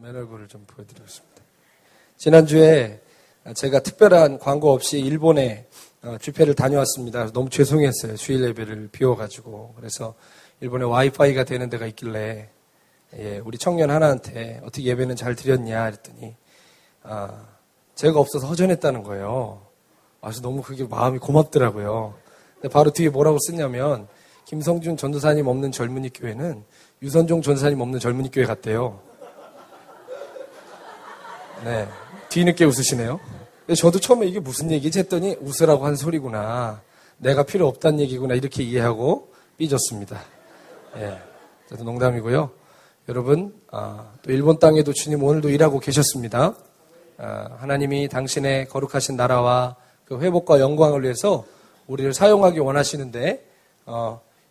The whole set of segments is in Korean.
맨 얼굴을 좀 보여드리겠습니다. 지난주에 제가 특별한 광고 없이 일본에 집회를 다녀왔습니다. 너무 죄송했어요. 주일 예배를 비워가지고. 그래서 일본에 와이파이가 되는 데가 있길래 우리 청년 하나한테 어떻게 예배는 잘 드렸냐 그랬더니 제가 없어서 허전했다는 거예요. 그래서 너무 그게 마음이 고맙더라고요. 근데 바로 뒤에 뭐라고 쓰냐면 김성준 전도사님 없는 젊은이 교회는 유선종 전도사님 없는 젊은이 교회 같대요. 네, 뒤늦게 웃으시네요. 근데 저도 처음에 이게 무슨 얘기지 했더니 웃으라고 한 소리구나. 내가 필요 없다는 얘기구나 이렇게 이해하고 삐졌습니다. 저도 농담이고요. 여러분 또 일본 땅에도 주님 오늘도 일하고 계셨습니다. 하나님이 당신의 거룩하신 나라와 그 회복과 영광을 위해서 우리를 사용하기 원하시는데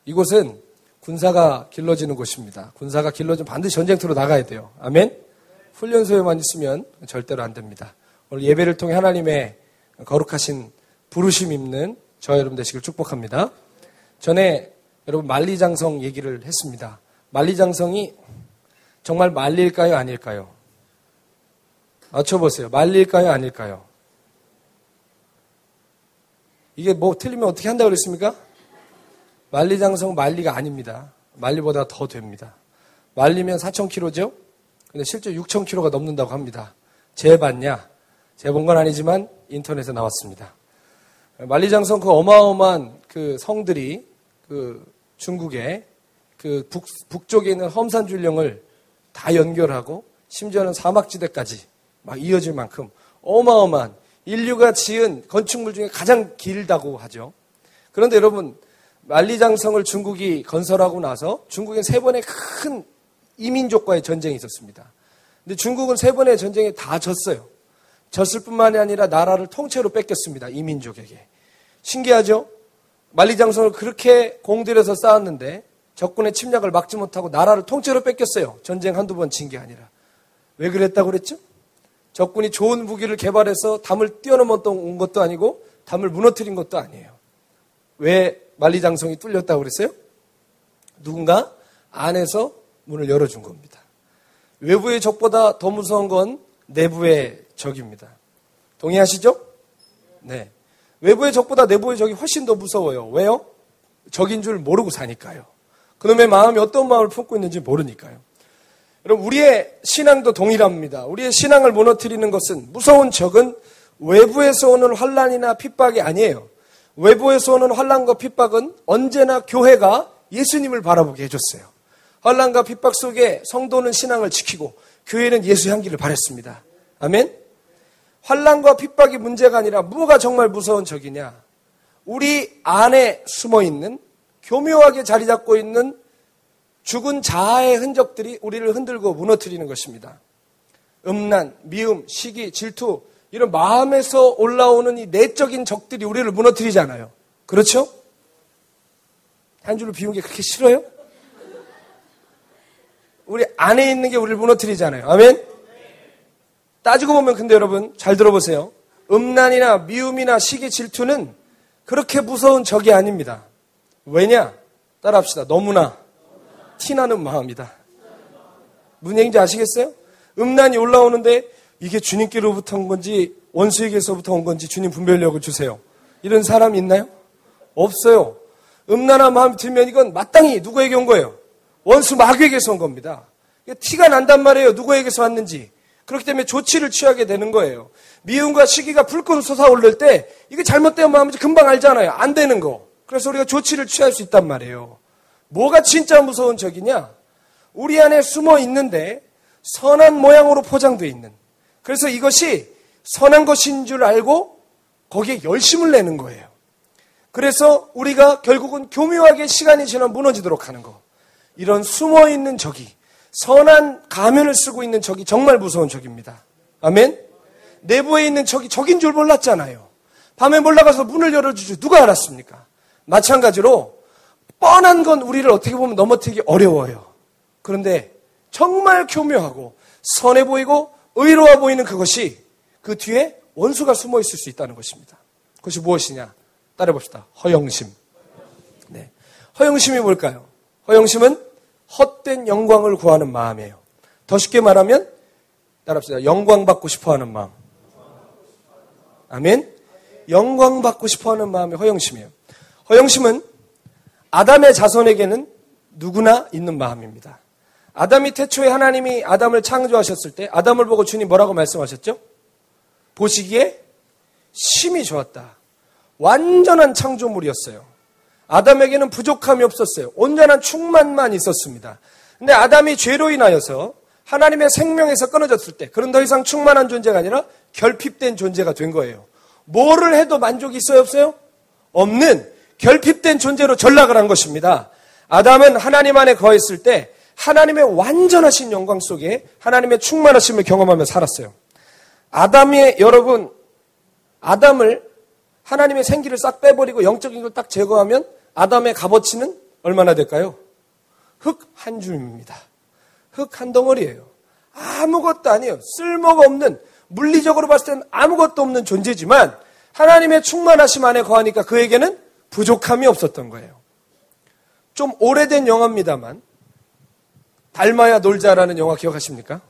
이곳은 군사가 길러지는 곳입니다. 군사가 길러지면 반드시 전쟁터로 나가야 돼요. 아멘? 훈련소에만 있으면 절대로 안 됩니다. 오늘 예배를 통해 하나님의 거룩하신 부르심 입는 저 여러분 되시길 축복합니다. 전에 여러분 만리장성 얘기를 했습니다. 만리장성이 정말 만리일까요? 아닐까요? 맞춰보세요. 만리일까요? 아닐까요? 이게 뭐 틀리면 어떻게 한다고 그랬습니까? 만리장성 만리가 아닙니다. 만리보다 더 됩니다. 만리면 4,000km죠? 근데 실제 6,000km가 넘는다고 합니다. 재봤냐? 재본 건 아니지만 인터넷에 나왔습니다. 만리장성 그 어마어마한 그 성들이 그 중국의 그 북쪽에 있는 험산줄령을 다 연결하고 심지어는 사막지대까지 막 이어질 만큼 어마어마한 인류가 지은 건축물 중에 가장 길다고 하죠. 그런데 여러분 만리장성을 중국이 건설하고 나서 중국엔 3번의 큰 이민족과의 전쟁이 있었습니다. 근데 중국은 3번의 전쟁에 다 졌어요. 졌을 뿐만이 아니라 나라를 통째로 뺏겼습니다. 이민족에게. 신기하죠? 만리장성을 그렇게 공들여서 쌓았는데 적군의 침략을 막지 못하고 나라를 통째로 뺏겼어요. 전쟁 한두 번 진 게 아니라. 왜 그랬다고 그랬죠? 적군이 좋은 무기를 개발해서 담을 뛰어넘었던 것도 아니고 담을 무너뜨린 것도 아니에요. 왜 만리장성이 뚫렸다고 그랬어요? 누군가 안에서 문을 열어준 겁니다. 외부의 적보다 더 무서운 건 내부의 적입니다. 동의하시죠? 네. 외부의 적보다 내부의 적이 훨씬 더 무서워요. 왜요? 적인 줄 모르고 사니까요. 그놈의 마음이 어떤 마음을 품고 있는지 모르니까요. 여러분 우리의 신앙도 동일합니다. 우리의 신앙을 무너뜨리는 것은 무서운 적은 외부에서 오는 환난이나 핍박이 아니에요. 외부에서 오는 환난과 핍박은 언제나 교회가 예수님을 바라보게 해줬어요. 환난과 핍박 속에 성도는 신앙을 지키고 교회는 예수 향기를 바랬습니다. 아멘? 환난과 핍박이 문제가 아니라 뭐가 정말 무서운 적이냐? 우리 안에 숨어있는 교묘하게 자리 잡고 있는 죽은 자아의 흔적들이 우리를 흔들고 무너뜨리는 것입니다. 음란, 미움, 시기, 질투 이런 마음에서 올라오는 이 내적인 적들이 우리를 무너뜨리잖아요. 그렇죠? 한 줄로 비운 게 그렇게 싫어요? 우리 안에 있는 게 우리를 무너뜨리잖아요. 아멘? 따지고 보면 근데 여러분 잘 들어보세요. 음란이나 미움이나 시기, 질투는 그렇게 무서운 적이 아닙니다. 왜냐? 따라합시다. 너무나 티나는 마음이다. 무슨 얘기인지 아시겠어요? 음란이 올라오는데 이게 주님께로부터 온 건지 원수에게서부터 온 건지 주님 분별력을 주세요. 이런 사람이 있나요? 없어요. 음란한 마음이 들면 이건 마땅히 누구에게 온 거예요? 원수 마귀에게서 온 겁니다. 티가 난단 말이에요. 누구에게서 왔는지. 그렇기 때문에 조치를 취하게 되는 거예요. 미움과 시기가 불끈 솟아오를 때 이게 잘못된 마음인지 금방 알잖아요. 안 되는 거. 그래서 우리가 조치를 취할 수 있단 말이에요. 뭐가 진짜 무서운 적이냐? 우리 안에 숨어 있는데 선한 모양으로 포장되어 있는. 그래서 이것이 선한 것인 줄 알고 거기에 열심을 내는 거예요. 그래서 우리가 결국은 교묘하게 시간이 지나 무너지도록 하는 거. 이런 숨어 있는 적이 선한 가면을 쓰고 있는 적이 정말 무서운 적입니다. 아멘? 내부에 있는 적이 적인 줄 몰랐잖아요. 밤에 몰라가서 문을 열어주죠. 누가 알았습니까? 마찬가지로 뻔한 건 우리를 어떻게 보면 넘어뜨리기 어려워요. 그런데 정말 교묘하고 선해 보이고 의로워 보이는 그것이 그 뒤에 원수가 숨어 있을 수 있다는 것입니다. 그것이 무엇이냐? 따라해봅시다. 허영심. 네. 허영심이 뭘까요? 허영심은 헛된 영광을 구하는 마음이에요. 더 쉽게 말하면 따라합시다. 영광 받고 싶어 하는 마음. 아멘? 영광 받고 싶어 하는 마음이 허영심이에요. 허영심은 아담의 자손에게는 누구나 있는 마음입니다. 아담이 태초에 하나님이 아담을 창조하셨을 때 아담을 보고 주님 뭐라고 말씀하셨죠? 보시기에 심히 좋았다. 완전한 창조물이었어요. 아담에게는 부족함이 없었어요. 온전한 충만만 있었습니다. 근데 아담이 죄로 인하여서 하나님의 생명에서 끊어졌을 때 그런 더 이상 충만한 존재가 아니라 결핍된 존재가 된 거예요. 뭐를 해도 만족이 있어요, 없어요? 없는 결핍된 존재로 전락을 한 것입니다. 아담은 하나님 안에 거했을 때 하나님의 완전하신 영광 속에 하나님의 충만하심을 경험하며 살았어요. 아담을 하나님의 생기를 싹 빼버리고 영적인 걸 딱 제거하면 아담의 값어치는 얼마나 될까요? 흙 한 줌입니다. 흙 한 덩어리예요. 아무것도 아니에요. 쓸모가 없는, 물리적으로 봤을 때는 아무것도 없는 존재지만 하나님의 충만하심 안에 거하니까 그에게는 부족함이 없었던 거예요. 좀 오래된 영화입니다만 닮아야 놀자라는 영화 기억하십니까?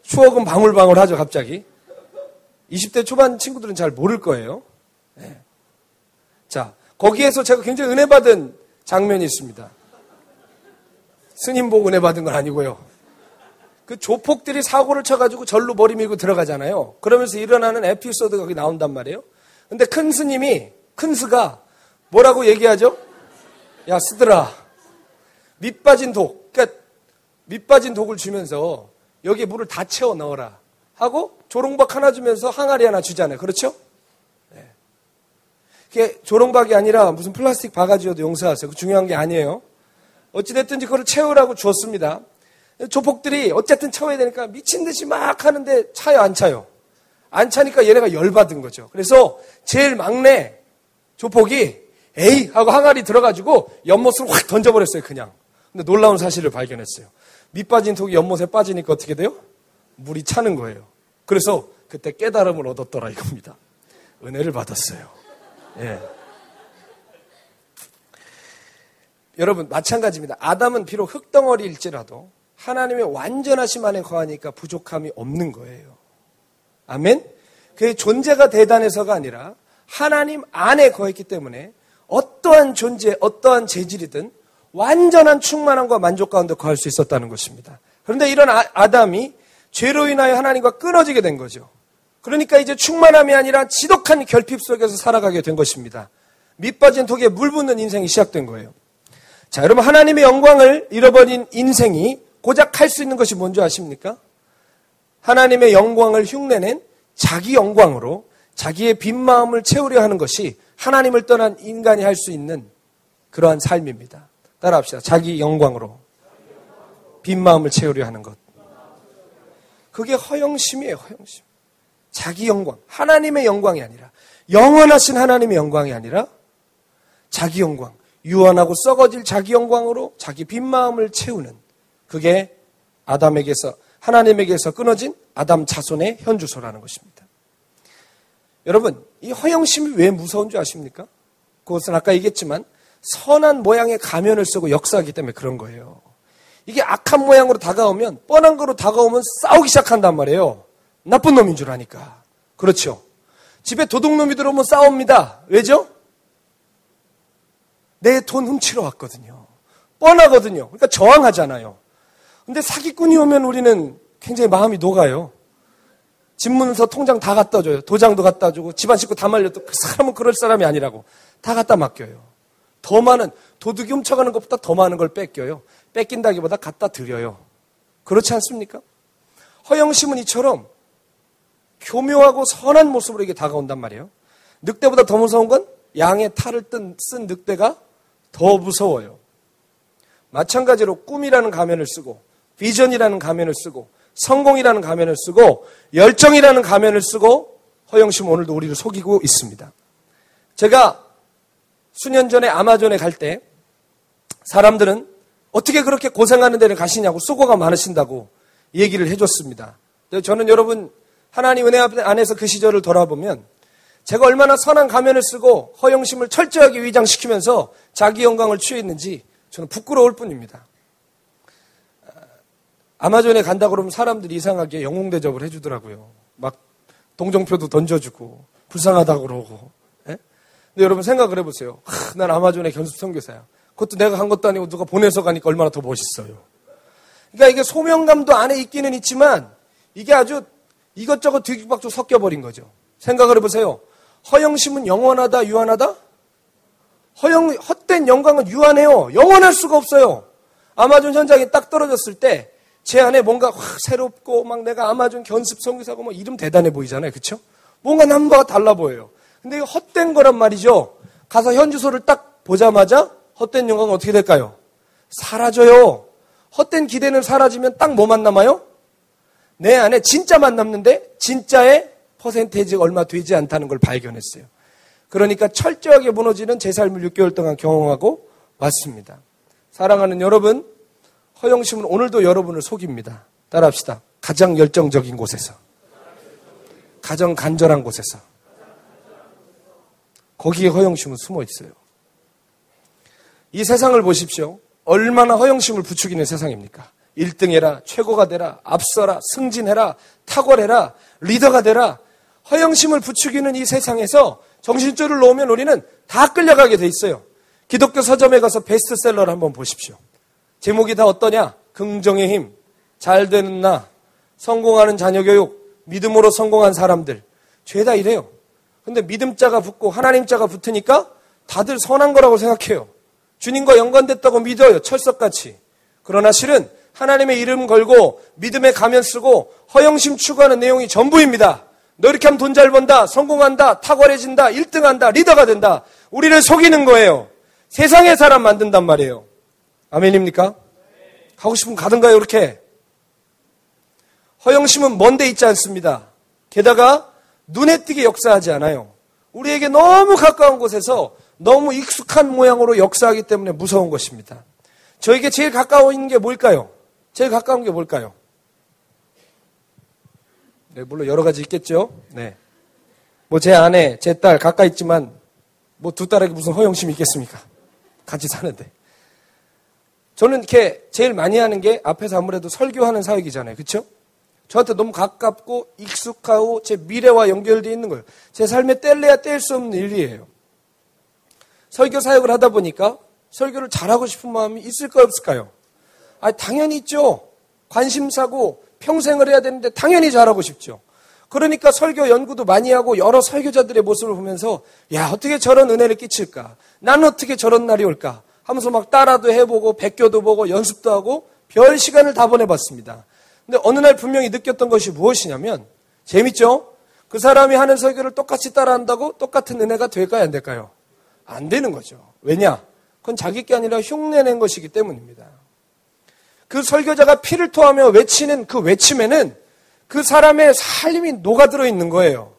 추억은 방울방울하죠, 갑자기. 20대 초반 친구들은 잘 모를 거예요. 네. 자, 거기에서 제가 굉장히 은혜 받은 장면이 있습니다. 스님 보고 은혜 받은 건 아니고요. 그 조폭들이 사고를 쳐가지고 절로 머리 밀고 들어가잖아요. 그러면서 일어나는 에피소드가 거기 나온단 말이에요. 근데 큰 스가 뭐라고 얘기하죠? 야, 스들아, 밑빠진 독, 그러니까 밑빠진 독을 주면서 여기에 물을 다 채워 넣어라 하고 조롱박 하나 주면서 항아리 하나 주잖아요. 그렇죠? 네. 그게 조롱박이 아니라 무슨 플라스틱 바가지여도 용서하세요. 그 중요한 게 아니에요. 어찌됐든지 그걸 채우라고 주었습니다. 조폭들이 어쨌든 채워야 되니까 미친 듯이 막 하는데 차요, 안 차요? 안 차니까 얘네가 열받은 거죠. 그래서 제일 막내 조폭이 에이 하고 항아리 들어가지고 연못으로 확 던져버렸어요, 그냥. 근데 놀라운 사실을 발견했어요. 밑빠진 독이 연못에 빠지니까 어떻게 돼요? 물이 차는 거예요. 그래서 그때 깨달음을 얻었더라 이겁니다. 은혜를 받았어요. 예. 여러분 마찬가지입니다. 아담은 비록 흙덩어리일지라도 하나님의 완전하심 안에 거하니까 부족함이 없는 거예요. 아멘? 그의 존재가 대단해서가 아니라 하나님 안에 거했기 때문에 어떠한 존재, 어떠한 재질이든 완전한 충만함과 만족 가운데 거할 수 있었다는 것입니다. 그런데 이런 아담이 죄로 인하여 하나님과 끊어지게 된 거죠. 그러니까 이제 충만함이 아니라 지독한 결핍 속에서 살아가게 된 것입니다. 밑빠진 독에 물 붓는 인생이 시작된 거예요. 자, 여러분 하나님의 영광을 잃어버린 인생이 고작 할 수 있는 것이 뭔지 아십니까? 하나님의 영광을 흉내낸 자기 영광으로 자기의 빈 마음을 채우려 하는 것이 하나님을 떠난 인간이 할 수 있는 그러한 삶입니다. 따라합시다. 자기 영광으로 빈 마음을 채우려 하는 것. 그게 허영심이에요. 허영심. 자기 영광. 하나님의 영광이 아니라 영원하신 하나님의 영광이 아니라 자기 영광. 유한하고 썩어질 자기 영광으로 자기 빈 마음을 채우는 그게 아담에게서 하나님에게서 끊어진 아담 자손의 현주소라는 것입니다. 여러분 이 허영심이 왜 무서운 줄 아십니까? 그것은 아까 얘기했지만 선한 모양의 가면을 쓰고 역사하기 때문에 그런 거예요. 이게 악한 모양으로 다가오면 뻔한 거로 다가오면 싸우기 시작한단 말이에요. 나쁜 놈인 줄 아니까. 그렇죠. 집에 도둑놈이 들어오면 싸웁니다. 왜죠? 내 돈 훔치러 왔거든요. 뻔하거든요. 그러니까 저항하잖아요. 근데 사기꾼이 오면 우리는 굉장히 마음이 녹아요. 집문서 통장 다 갖다 줘요. 도장도 갖다 주고 집안 식구 다 말려도 그 사람은 그럴 사람이 아니라고 다 갖다 맡겨요. 더 많은 도둑이 훔쳐가는 것보다 더 많은 걸 뺏겨요. 뺏긴다기보다 갖다 드려요. 그렇지 않습니까? 허영심은 이처럼 교묘하고 선한 모습으로 이게 다가온단 말이에요. 늑대보다 더 무서운 건 양의 탈을 쓴 늑대가 더 무서워요. 마찬가지로 꿈이라는 가면을 쓰고 비전이라는 가면을 쓰고 성공이라는 가면을 쓰고 열정이라는 가면을 쓰고 허영심은 오늘도 우리를 속이고 있습니다. 제가 수년 전에 아마존에 갈 때 사람들은 어떻게 그렇게 고생하는 데를 가시냐고 수고가 많으신다고 얘기를 해줬습니다. 저는 여러분 하나님 은혜 안에서 그 시절을 돌아보면 제가 얼마나 선한 가면을 쓰고 허영심을 철저하게 위장시키면서 자기 영광을 취했는지 저는 부끄러울 뿐입니다. 아마존에 간다 그러면 사람들이 이상하게 영웅대접을 해주더라고요. 막 동정표도 던져주고 불쌍하다고 그러고. 예? 근데 여러분 생각을 해보세요. 난 아마존의 견습 선교사야. 그것도 내가 간 것도 아니고 누가 보내서 가니까 얼마나 더 멋있어요. 그러니까 이게 소명감도 안에 있기는 있지만 이게 아주 이것저것 뒤죽박죽 섞여버린 거죠. 생각을 해보세요. 허영심은 영원하다, 유한하다? 헛된 영광은 유한해요. 영원할 수가 없어요. 아마존 현장에 딱 떨어졌을 때 제 안에 뭔가 확 새롭고 막 내가 아마존 견습 선교사고 뭐 이름 대단해 보이잖아요. 그렇죠? 뭔가 남과 달라 보여요. 근데 이거 헛된 거란 말이죠. 가서 현주소를 딱 보자마자 헛된 영광은 어떻게 될까요? 사라져요. 헛된 기대는 사라지면 딱 뭐만 남아요? 내 안에 진짜만 남는데 진짜의 퍼센테이지가 얼마 되지 않다는 걸 발견했어요. 그러니까 철저하게 무너지는 제 삶을 6개월 동안 경험하고 왔습니다. 사랑하는 여러분, 허영심은 오늘도 여러분을 속입니다. 따라합시다. 가장 열정적인 곳에서, 가장 간절한 곳에서, 거기에 허영심은 숨어 있어요. 이 세상을 보십시오. 얼마나 허영심을 부추기는 세상입니까? 1등 해라, 최고가 되라, 앞서라, 승진해라, 탁월해라, 리더가 되라. 허영심을 부추기는 이 세상에서 정신줄을 놓으면 우리는 다 끌려가게 돼 있어요. 기독교 서점에 가서 베스트셀러를 한번 보십시오. 제목이 다 어떠냐? 긍정의 힘, 잘 되는 나, 성공하는 자녀 교육, 믿음으로 성공한 사람들. 죄다 이래요. 근데 믿음자가 붙고 하나님자가 붙으니까 다들 선한 거라고 생각해요. 주님과 연관됐다고 믿어요. 철석같이. 그러나 실은 하나님의 이름 걸고 믿음의 가면 쓰고 허영심 추구하는 내용이 전부입니다. 너 이렇게 하면 돈 잘 번다, 성공한다, 탁월해진다, 1등한다, 리더가 된다. 우리를 속이는 거예요. 세상의 사람 만든단 말이에요. 아멘입니까? 가고 싶으면 가든가요, 이렇게. 허영심은 먼 데 있지 않습니다. 게다가 눈에 띄게 역사하지 않아요. 우리에게 너무 가까운 곳에서 너무 익숙한 모양으로 역사하기 때문에 무서운 것입니다. 저에게 제일 가까워 있는 게 뭘까요? 제일 가까운 게 뭘까요? 네, 물론 여러 가지 있겠죠. 네. 뭐 제 아내, 제 딸 가까이 있지만 뭐 두 딸에게 무슨 허영심이 있겠습니까? 같이 사는데. 저는 이렇게 제일 많이 하는 게 앞에서 아무래도 설교하는 사역이잖아요. 그렇죠? 저한테 너무 가깝고 익숙하고 제 미래와 연결되어 있는 거예요. 제 삶에 뗄래야 뗄 수 없는 일이에요. 설교 사역을 하다 보니까 설교를 잘하고 싶은 마음이 있을까요, 없을까요? 당연히 있죠. 관심사고 평생을 해야 되는데 당연히 잘하고 싶죠. 그러니까 설교 연구도 많이 하고 여러 설교자들의 모습을 보면서 야, 어떻게 저런 은혜를 끼칠까? 나는 어떻게 저런 날이 올까? 하면서 막 따라도 해보고 백교도 보고 연습도 하고 별 시간을 다 보내봤습니다. 근데 어느 날 분명히 느꼈던 것이 무엇이냐면 재밌죠? 그 사람이 하는 설교를 똑같이 따라한다고 똑같은 은혜가 될까요, 안 될까요? 안 되는 거죠. 왜냐? 그건 자기 게 아니라 흉내낸 것이기 때문입니다. 그 설교자가 피를 토하며 외치는 그 외침에는 그 사람의 삶이 녹아들어 있는 거예요.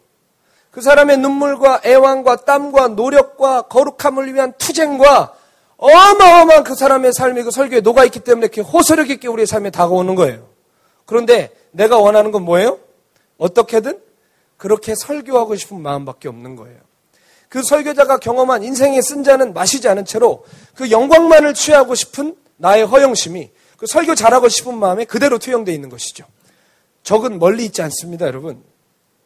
그 사람의 눈물과 애환과 땀과 노력과 거룩함을 위한 투쟁과 어마어마한 그 사람의 삶이 그 설교에 녹아있기 때문에 이렇게 호소력 있게 우리의 삶에 다가오는 거예요. 그런데 내가 원하는 건 뭐예요? 어떻게든 그렇게 설교하고 싶은 마음밖에 없는 거예요. 그 설교자가 경험한 인생의 쓴잔은 마시지 않은 채로 그 영광만을 취하고 싶은 나의 허영심이 그 설교 잘하고 싶은 마음에 그대로 투영되어 있는 것이죠. 적은 멀리 있지 않습니다, 여러분.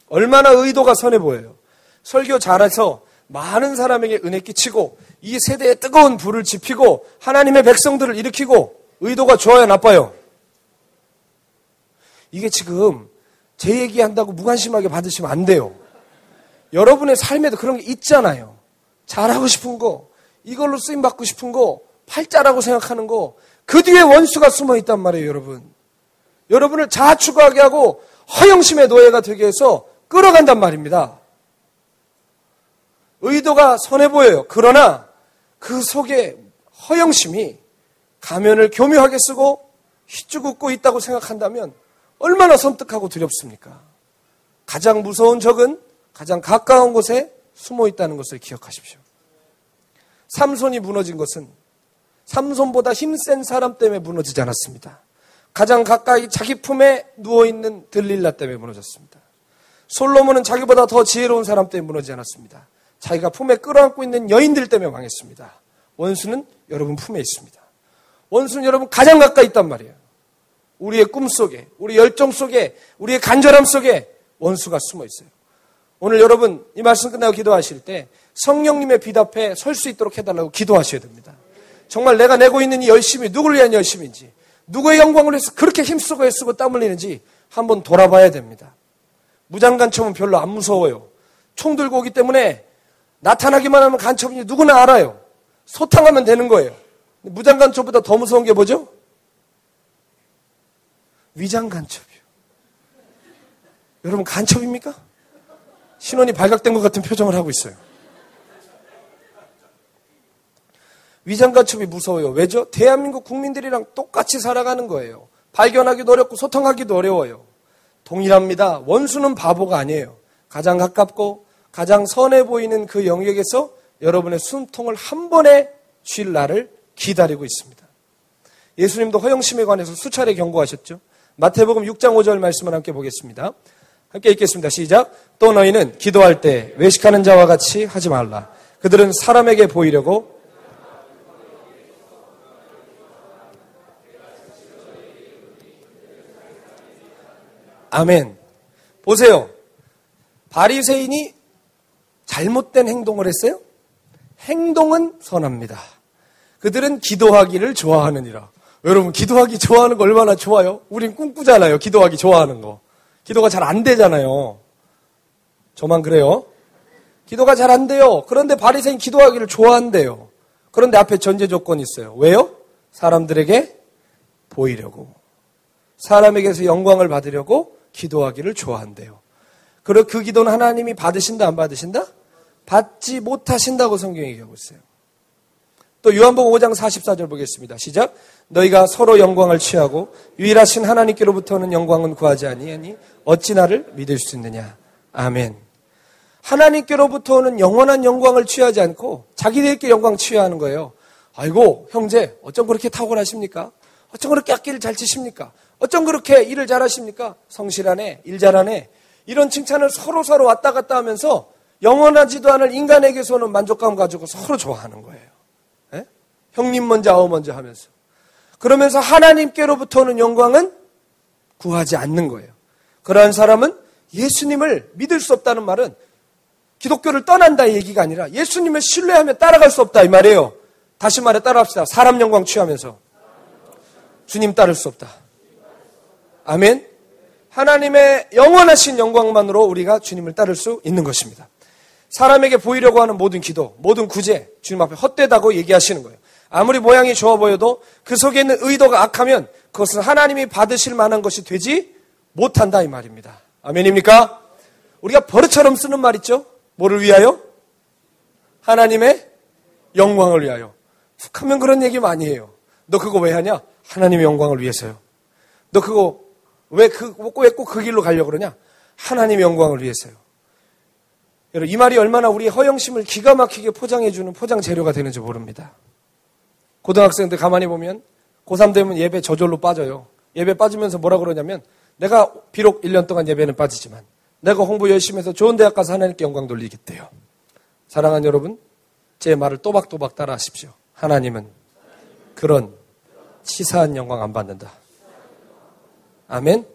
얼마나 의도가 선해 보여요. 설교 잘해서 많은 사람에게 은혜 끼치고 이 세대에 뜨거운 불을 지피고 하나님의 백성들을 일으키고 의도가 좋아요, 나빠요? 이게 지금 제 얘기한다고 무관심하게 받으시면 안 돼요. 여러분의 삶에도 그런 게 있잖아요. 잘하고 싶은 거, 이걸로 쓰임받고 싶은 거, 팔자라고 생각하는 거, 그 뒤에 원수가 숨어 있단 말이에요, 여러분. 여러분을 자아추구하게 하고 허영심의 노예가 되게 해서 끌어간단 말입니다. 의도가 선해 보여요. 그러나 그 속에 허영심이 가면을 교묘하게 쓰고 휘죽고 있다고 생각한다면 얼마나 섬뜩하고 두렵습니까? 가장 무서운 적은 가장 가까운 곳에 숨어 있다는 것을 기억하십시오. 삼손이 무너진 것은 삼손보다 힘센 사람 때문에 무너지지 않았습니다. 가장 가까이 자기 품에 누워있는 들릴라 때문에 무너졌습니다. 솔로몬은 자기보다 더 지혜로운 사람 때문에 무너지지 않았습니다. 자기가 품에 끌어안고 있는 여인들 때문에 망했습니다. 원수는 여러분 품에 있습니다. 원수는 여러분 가장 가까이 있단 말이에요. 우리의 꿈 속에, 우리 열정 속에, 우리의 간절함 속에 원수가 숨어 있어요. 오늘 여러분 이 말씀 끝나고 기도하실 때 성령님의 빛 앞에 설 수 있도록 해달라고 기도하셔야 됩니다. 정말 내가 내고 있는 이 열심이 누구를 위한 열심인지, 누구의 영광을 위해서 그렇게 힘쓰고 애쓰고 땀 흘리는지 한번 돌아봐야 됩니다. 무장간첩은 별로 안 무서워요. 총 들고 오기 때문에 나타나기만 하면 간첩인지 누구나 알아요. 소탕하면 되는 거예요. 무장간첩보다 더 무서운 게 뭐죠? 위장간첩이요. 여러분 간첩입니까? 신원이 발각된 것 같은 표정을 하고 있어요. 위장간첩이 무서워요. 왜죠? 대한민국 국민들이랑 똑같이 살아가는 거예요. 발견하기도 어렵고 소통하기도 어려워요. 동일합니다. 원수는 바보가 아니에요. 가장 가깝고 가장 선해 보이는 그 영역에서 여러분의 숨통을 한 번에 쥘 날을 기다리고 있습니다. 예수님도 허영심에 관해서 수차례 경고하셨죠. 마태복음 6장 5절 말씀을 함께 보겠습니다. 함께 읽겠습니다. 시작. 또 너희는 기도할 때 외식하는 자와 같이 하지 말라. 그들은 사람에게 보이려고 아멘. 보세요. 바리새인이 잘못된 행동을 했어요? 행동은 선합니다. 그들은 기도하기를 좋아하느니라. 여러분 기도하기 좋아하는 거 얼마나 좋아요? 우린 꿈꾸잖아요. 기도하기 좋아하는 거. 기도가 잘 안 되잖아요. 저만 그래요? 기도가 잘 안 돼요. 그런데 바리새인 기도하기를 좋아한대요. 그런데 앞에 전제 조건이 있어요. 왜요? 사람들에게 보이려고. 사람에게서 영광을 받으려고 기도하기를 좋아한대요. 그리고 그 기도는 하나님이 받으신다 안 받으신다? 받지 못하신다고 성경이 얘기하고 있어요. 또 요한복음 5장 44절 보겠습니다. 시작. 너희가 서로 영광을 취하고 유일하신 하나님께로부터는 영광은 구하지 아니하니 어찌 나를 믿을 수 있느냐. 아멘. 하나님께로부터 오는 영원한 영광을 취하지 않고 자기들끼리 영광 취하는 거예요. 아이고 형제 어쩜 그렇게 탁월하십니까? 어쩜 그렇게 악기를 잘 치십니까? 어쩜 그렇게 일을 잘하십니까? 성실하네, 일 잘하네. 이런 칭찬을 서로 왔다 갔다 하면서 영원하지도 않을 인간에게서 오는 만족감 가지고 서로 좋아하는 거예요. 에? 형님 먼저 아우 먼저 하면서. 그러면서 하나님께로부터 오는 영광은 구하지 않는 거예요. 그러한 사람은 예수님을 믿을 수 없다는 말은 기독교를 떠난다 이 얘기가 아니라 예수님을 신뢰하며 따라갈 수 없다 이 말이에요. 다시 말해 따라합시다. 사람 영광 취하면서 주님 따를 수 없다. 아멘. 하나님의 영원하신 영광만으로 우리가 주님을 따를 수 있는 것입니다. 사람에게 보이려고 하는 모든 기도, 모든 구제 주님 앞에 헛되다고 얘기하시는 거예요. 아무리 모양이 좋아 보여도 그 속에 있는 의도가 악하면 그것은 하나님이 받으실 만한 것이 되지 못한다 이 말입니다. 아멘입니까? 우리가 버릇처럼 쓰는 말 있죠? 뭐를 위하여? 하나님의 영광을 위하여. 툭 하면 그런 얘기 많이 해요. 너 그거 왜 하냐? 하나님의 영광을 위해서요. 너 그거 왜 꼭 그 길로 가려고 그러냐? 하나님의 영광을 위해서요. 여러분 이 말이 얼마나 우리의 허영심을 기가 막히게 포장해주는 포장 재료가 되는지 모릅니다. 고등학생들 가만히 보면 고3 되면 예배 저절로 빠져요. 예배 빠지면서 뭐라 그러냐면 내가 비록 1년 동안 예배는 빠지지만 내가 공부 열심히 해서 좋은 대학 가서 하나님께 영광 돌리겠대요. 사랑하는 여러분, 제 말을 또박또박 따라 하십시오. 하나님은 그런 치사한 영광 안 받는다. 아멘?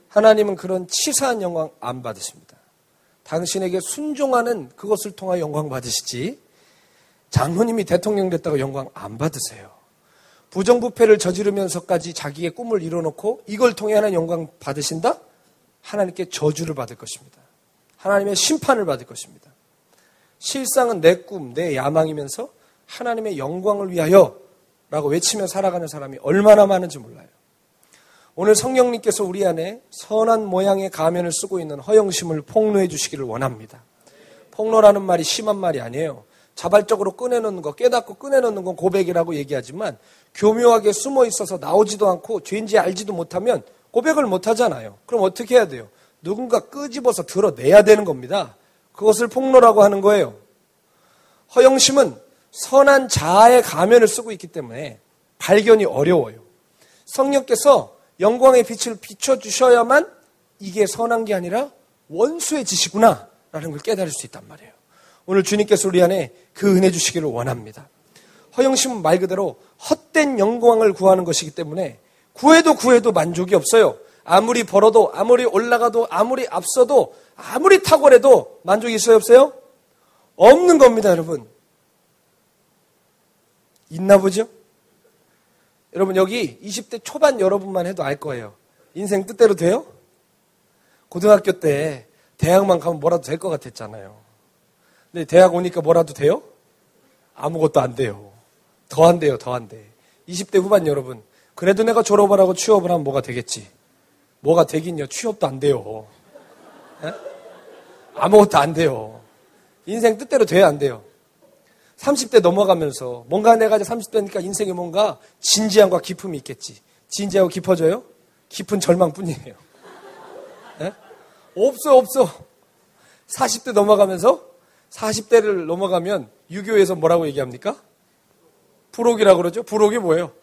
하나님은 그런 치사한 영광 안 받으십니다. 당신에게 순종하는 그것을 통하여 영광 받으시지 장로님이 대통령 됐다고 영광 안 받으세요. 부정부패를 저지르면서까지 자기의 꿈을 이뤄놓고 이걸 통해 하나님 영광 받으신다? 하나님께 저주를 받을 것입니다. 하나님의 심판을 받을 것입니다. 실상은 내 꿈, 내 야망이면서 하나님의 영광을 위하여 라고 외치며 살아가는 사람이 얼마나 많은지 몰라요. 오늘 성령님께서 우리 안에 선한 모양의 가면을 쓰고 있는 허영심을 폭로해 주시기를 원합니다. 폭로라는 말이 심한 말이 아니에요. 자발적으로 꺼내놓는 거, 깨닫고 꺼내놓는 건 고백이라고 얘기하지만 교묘하게 숨어 있어서 나오지도 않고 죄인지 알지도 못하면 고백을 못 하잖아요. 그럼 어떻게 해야 돼요? 누군가 끄집어서 드러내야 되는 겁니다. 그것을 폭로라고 하는 거예요. 허영심은 선한 자아의 가면을 쓰고 있기 때문에 발견이 어려워요. 성령께서 영광의 빛을 비춰주셔야만 이게 선한 게 아니라 원수의 짓이구나 라는 걸 깨달을 수 있단 말이에요. 오늘 주님께서 우리 안에 그 은혜 주시기를 원합니다. 허영심은 말 그대로 헛된 영광을 구하는 것이기 때문에 구해도 만족이 없어요. 아무리 벌어도, 아무리 올라가도, 아무리 앞서도, 아무리 탁월해도 만족이 있어요, 없어요? 없는 겁니다, 여러분. 있나 보죠? 여러분, 여기 20대 초반 여러분만 해도 알 거예요. 인생 뜻대로 돼요? 고등학교 때 대학만 가면 뭐라도 될 것 같았잖아요. 근데 대학 오니까 뭐라도 돼요? 아무것도 안 돼요. 더 안 돼요, 더 안 돼. 20대 후반 여러분, 그래도 내가 졸업을 하고 취업을 하면 뭐가 되겠지? 뭐가 되긴요? 취업도 안 돼요. 에? 아무것도 안 돼요. 인생 뜻대로 돼야 안 돼요. 30대 넘어가면서 뭔가 내가 이제 30대니까 인생에 뭔가 진지함과 기품이 있겠지. 진지하고 깊어져요? 깊은 절망뿐이에요. 에? 없어. 40대 넘어가면서 40대를 넘어가면 유교에서 뭐라고 얘기합니까? 불혹이라고 그러죠. 불혹이 뭐예요?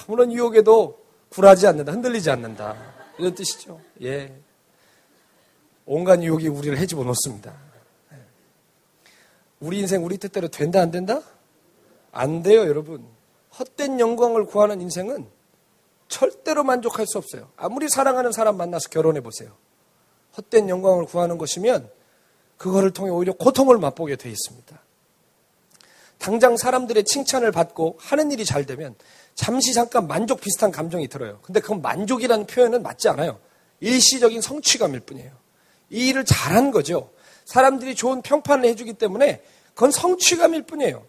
아무런 유혹에도 굴하지 않는다. 흔들리지 않는다. 이런 뜻이죠. 예. 온갖 유혹이 우리를 헤집어 놓습니다. 우리 인생 우리 뜻대로 된다 안 된다? 안 돼요, 여러분. 헛된 영광을 구하는 인생은 절대로 만족할 수 없어요. 아무리 사랑하는 사람 만나서 결혼해 보세요. 헛된 영광을 구하는 것이면 그거를 통해 오히려 고통을 맛보게 돼 있습니다. 당장 사람들의 칭찬을 받고 하는 일이 잘 되면 잠시 잠깐 만족 비슷한 감정이 들어요. 근데 그건 만족이라는 표현은 맞지 않아요. 일시적인 성취감일 뿐이에요. 이 일을 잘한 거죠. 사람들이 좋은 평판을 해주기 때문에 그건 성취감일 뿐이에요.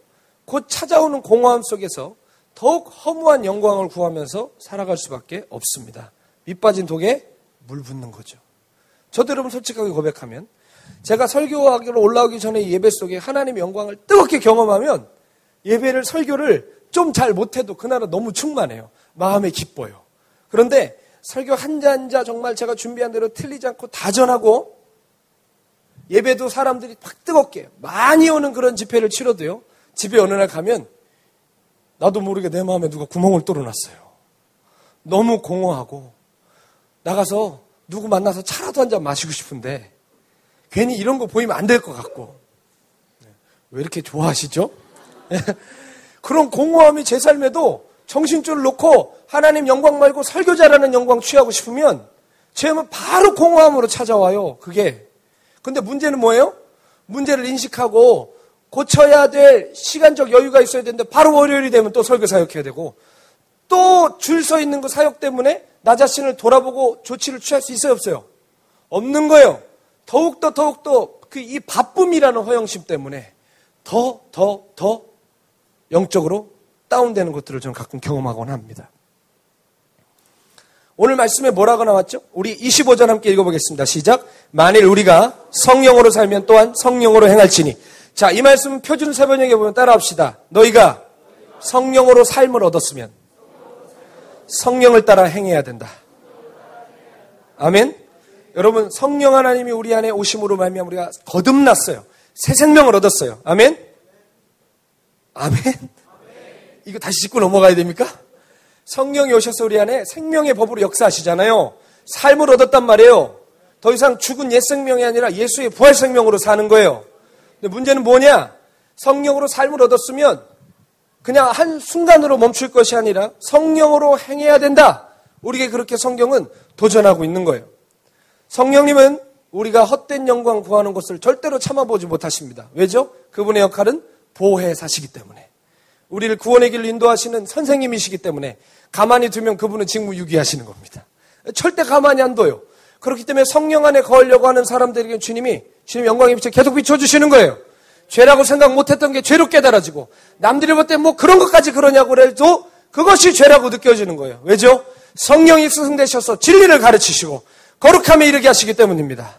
곧 찾아오는 공허함 속에서 더욱 허무한 영광을 구하면서 살아갈 수밖에 없습니다. 밑 빠진 독에 물 붓는 거죠. 저도 여러분 솔직하게 고백하면 제가 설교하기로 올라오기 전에 예배 속에 하나님의 영광을 뜨겁게 경험하면 예배를 설교를 좀 잘 못해도 그날은 너무 충만해요. 마음에 기뻐요. 그런데 설교 한자 한자 정말 제가 준비한 대로 틀리지 않고 다 전하고 예배도 사람들이 막 뜨겁게 많이 오는 그런 집회를 치러도요. 집에 어느 날 가면 나도 모르게 내 마음에 누가 구멍을 뚫어놨어요. 너무 공허하고 나가서 누구 만나서 차라도 한 잔 마시고 싶은데 괜히 이런 거 보이면 안 될 것 같고. 왜 이렇게 좋아하시죠? 그런 공허함이 제 삶에도 정신줄을 놓고 하나님 영광 말고 설교 잘하는 영광 취하고 싶으면 제 마음은 바로 공허함으로 찾아와요. 그게. 근데 문제는 뭐예요? 문제를 인식하고 고쳐야 될 시간적 여유가 있어야 되는데 바로 월요일이 되면 또 설교 사역해야 되고 또 줄 서 있는 그 사역 때문에 나 자신을 돌아보고 조치를 취할 수 있어요, 없어요? 없는 거예요. 더욱더 그 이 바쁨이라는 허영심 때문에 더 영적으로 다운되는 것들을 저는 가끔 경험하곤 합니다. 오늘 말씀에 뭐라고 나왔죠? 우리 25절 함께 읽어보겠습니다. 시작. 만일 우리가 성령으로 살면 또한 성령으로 행할지니. 자, 이 말씀은 표준 세번역에 보면 따라합시다. 너희가 성령으로 삶을 얻었으면 성령을 따라 행해야 된다. 아멘. 여러분, 성령 하나님이 우리 안에 오심으로 말미암아 우리가 거듭났어요. 새 생명을 얻었어요. 아멘. 아멘. 이거 다시 짚고 넘어가야 됩니까? 성령이 오셔서 우리 안에 생명의 법으로 역사하시잖아요. 삶을 얻었단 말이에요. 더 이상 죽은 옛 생명이 아니라 예수의 부활 생명으로 사는 거예요. 근데 문제는 뭐냐? 성령으로 삶을 얻었으면 그냥 한 순간으로 멈출 것이 아니라 성령으로 행해야 된다. 우리에게 그렇게 성경은 도전하고 있는 거예요. 성령님은 우리가 헛된 영광 구하는 것을 절대로 참아보지 못하십니다. 왜죠? 그분의 역할은 보혜사시기 때문에. 우리를 구원의 길로 인도하시는 선생님이시기 때문에 가만히 두면 그분은 직무유기하시는 겁니다. 절대 가만히 안 둬요. 그렇기 때문에 성령 안에 거하려고 하는 사람들에게 주님 영광의 빛을 계속 비춰주시는 거예요. 죄라고 생각 못했던 게 죄로 깨달아지고 남들이 볼 때 뭐 그런 것까지 그러냐고 해도 그것이 죄라고 느껴지는 거예요. 왜죠? 성령이 스승되셔서 진리를 가르치시고 거룩함에 이르게 하시기 때문입니다.